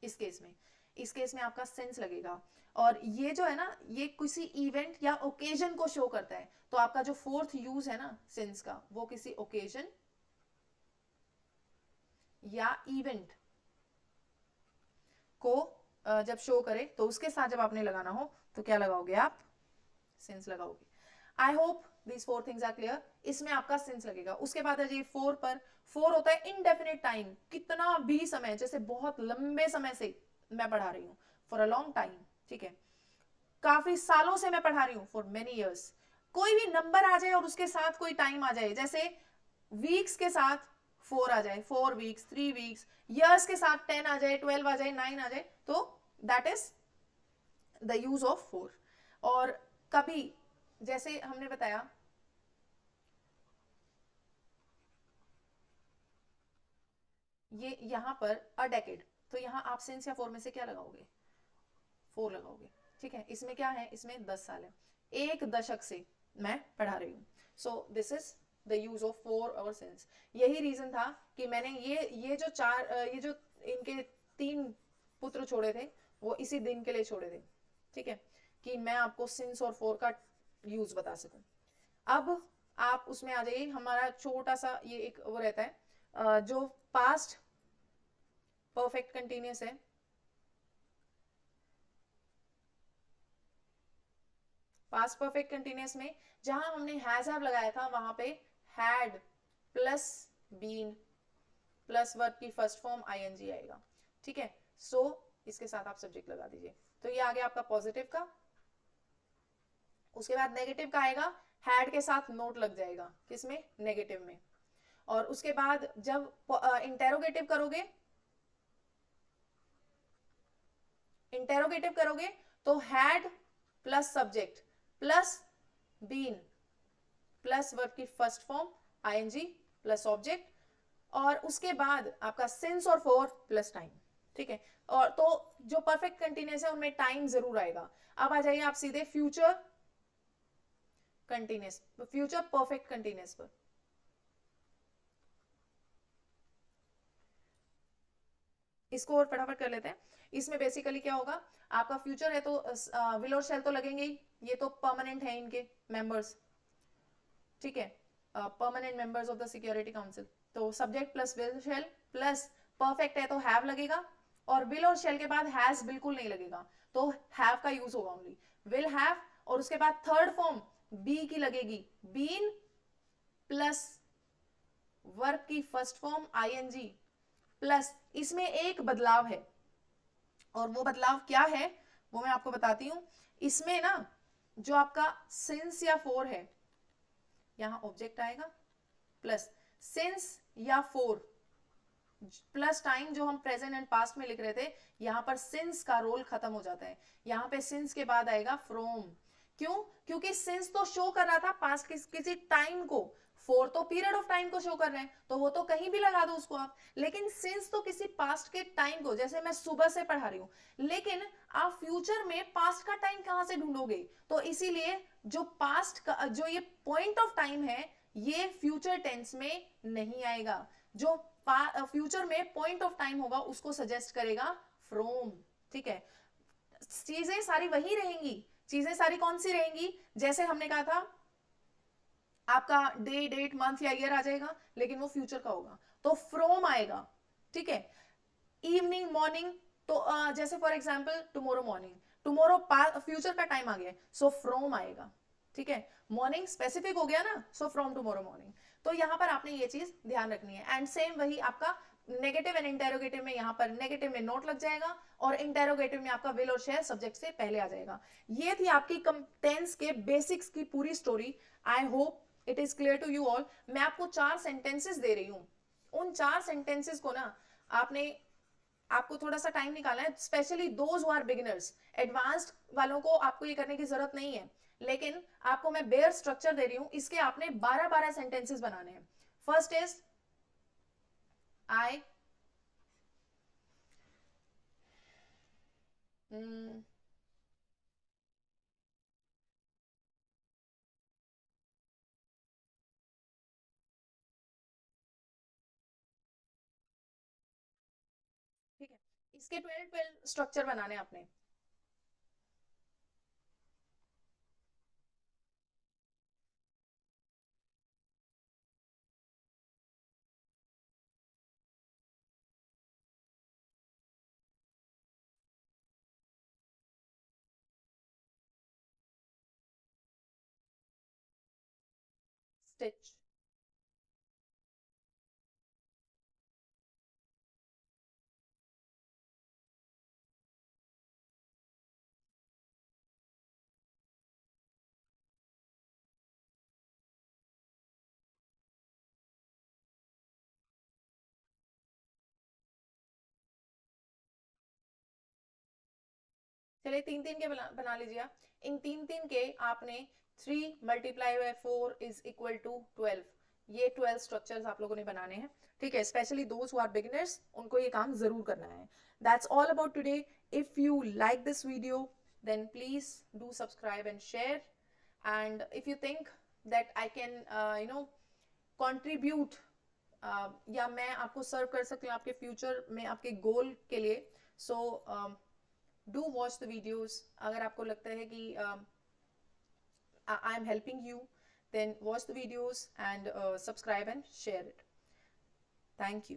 इस केस में, इस केस में आपका सेंस लगेगा, और ये जो है ना, ये किसी इवेंट या ओकेजन को शो करता है, तो आपका जो फोर्थ यूज है ना सेंस का, वो किसी ओकेजन या इवेंट को जब शो करे, तो उसके साथ जब आपने लगाना हो तो क्या लगाओगे आप, सेंस लगाओगे। I hope these 4 things are clear, इसमें आपका सेंस लगेगा। उसके बाद है जी 4 पर, 4 होता है इनडेफिनिट टाइम, कितना भी समय, जैसे बहुत लंबे समय से मैं पढ़ा रही हूँ, फॉर अ लॉन्ग टाइम, ठीक है, काफी सालों से मैं पढ़ा रही हूँ, फॉर मेनी इयर्स, कोई भी नंबर आ जाए और उसके साथ कोई टाइम आ जाए, जैसे वीक्स के साथ 4 आ जाए, 4 वीक्स, 3 वीक्स, ईयर्स के साथ 10 आ जाए, 12 आ जाए, 9 आ जाए, तो that is the use of 4। और कभी जैसे हमने बताया, ये यहां पर अ डेकेड, तो यहां आप सेंस या 4 में से क्या लगाओगे, 4 लगाओगे, ठीक है, इसमें क्या है, इसमें 10 साल है, एक दशक से मैं पढ़ा रही हूँ, so this is the use of 4 और सेंस। यही रीजन था कि मैंने ये जो ये जो इनके 3 पुत्र छोड़े थे, वो इसी दिन के लिए छोड़े थे, ठीक है, कि मैं आपको सिंस और 4 का यूज बता सकूं। अब आप उसमें आ जाइए, हमारा छोटा सा ये एक वो रहता है, जो पास्ट परफेक्ट कंटिन्यूस है, पास्ट परफेक्ट कंटिन्यूस में जहां हमने हैज हैव लगाया था, वहां पे had plus been plus verb की फर्स्ट फॉर्म आईएनजी आएगा, ठीक है, सो इसके साथ आप सब्जेक्ट लगा दीजिए, तो ये आ गया आपका पॉजिटिव का। उसके बाद नेगेटिव का आएगा, हैड के साथ नोट लग जाएगा, किसमें, नेगेटिव में, और उसके बाद जब इंटेरोगेटिव करोगे, इंटेरोगेटिव करोगे तो had plus subject plus been plus verb की first form ING plus object, और उसके बाद आपका सिंस और फोर प्लस टाइम, ठीक है, और तो जो परफेक्ट कंटिन्यूस है उनमें टाइम जरूर आएगा। अब आ जाइए आप सीधे future continuous, future perfect continuous पर, इसको और फटाफट कर लेते हैं। इसमें बेसिकली क्या होगा, आपका फ्यूचर है तो विल और शेल तो लगेंगे ही, ये तो परमानेंट है इनके मेंबर्स, ठीक है, permanent members of the Security Council, तो subject plus will shall plus perfect है तो हैव लगेगा, और विल और शेल के बाद हैज बिल्कुल नहीं लगेगा, तो हैव का यूज होगा ओनली, विल हैव, और उसके बाद थर्ड फॉर्म बी की लगेगी, बीन प्लस वर्ब की फर्स्ट फॉर्म आईएनजी प्लस, इसमें एक बदलाव है, और वो बदलाव क्या है वो मैं आपको बताती हूँ। इसमें ना जो आपका सिंस या फोर है, यहाँ ऑब्जेक्ट आएगा प्लस सिंस या फोर प्लस टाइम जो हम प्रेजेंट एंड पास्ट में लिख रहे थे, यहाँ पर सिंस का रोल खत्म हो जाता है। यहाँ पे सिंस के बाद आएगा फ्रॉम। क्यों? क्योंकि सिंस तो शो कर रहा था पास्ट किसी टाइम को, फोर तो पीरियड ऑफ टाइम को शो कर रहे हैं, तो वो तो कहीं भी लगा दो उसको आप। लेकिन सिंस तो किसी पास्ट के टाइम को, जैसे मैं सुबह से पढ़ा रही हूँ, लेकिन आप फ्यूचर में पास्ट का टाइम कहां से ढूंढोगे? तो इसीलिए जो पास्ट का जो ये पॉइंट ऑफ टाइम है, ये फ्यूचर टेंस में नहीं आएगा। जो फ्यूचर में पॉइंट ऑफ टाइम होगा उसको सजेस्ट करेगा फ्रॉम। ठीक है, चीजें सारी वही रहेंगी। चीजें सारी कौन सी रहेंगी? जैसे हमने कहा था आपका डे, डेट, मंथ या ईयर आ जाएगा, लेकिन वो फ्यूचर का होगा तो फ्रॉम आएगा। ठीक है, इवनिंग, मॉर्निंग, तो जैसे for example tomorrow morning, tomorrow future का टाइम आ गया सो फ्रॉम आएगा। ठीक है, मॉर्निंग स्पेसिफिक हो गया ना, सो फ्रॉम टुमारो मॉर्निंग। तो यहां पर आपने ये चीज ध्यान रखनी है। एंड सेम वही आपका नेगेटिव एंड इंटेरोगेटिव में, यहाँ पर नेगेटिव में नोट लग जाएगा और इंटेरोगेटिव में आपका विल और शेयर सब्जेक्ट से पहले आ जाएगा। ये थी आपकी टेंस के बेसिक्स की पूरी story. I hope it is clear to you all. मैं आपको 4 सेंटेंसेस दे रही हूँ, उन 4 सेंटेंसेस को ना आपको थोड़ा सा टाइम निकालना है, specially those who are beginners. Advanced वालों को आपको ये करने की जरूरत नहीं है, लेकिन आपको मैं बेयर स्ट्रक्चर दे रही हूं, इसके आपने 12-12 सेंटेंसेस बनाने हैं। फर्स्ट इज आई, ठीक है, इसके 12-12 स्ट्रक्चर बनाने आपने। स्टिच, चलिए 3-3 के बना लीजिए आप। इन 3-3 के आपने 3 multiply by 4 is equal to 12, ये 12 स्ट्रक्चर्स आप लोगों ने बनाने हैं। ठीक है, specially those who are beginners, उनको ये काम जरूर करना है। That's all about today. If you like this video then please do subscribe and share, and if you think that I can contribute या मैं आपको सर्व कर सकती हूँ आपके फ्यूचर में, आपके गोल के लिए, so do watch the videos. अगर आपको लगता है कि I am helping you, then watch the videos and subscribe and share it. Thank you.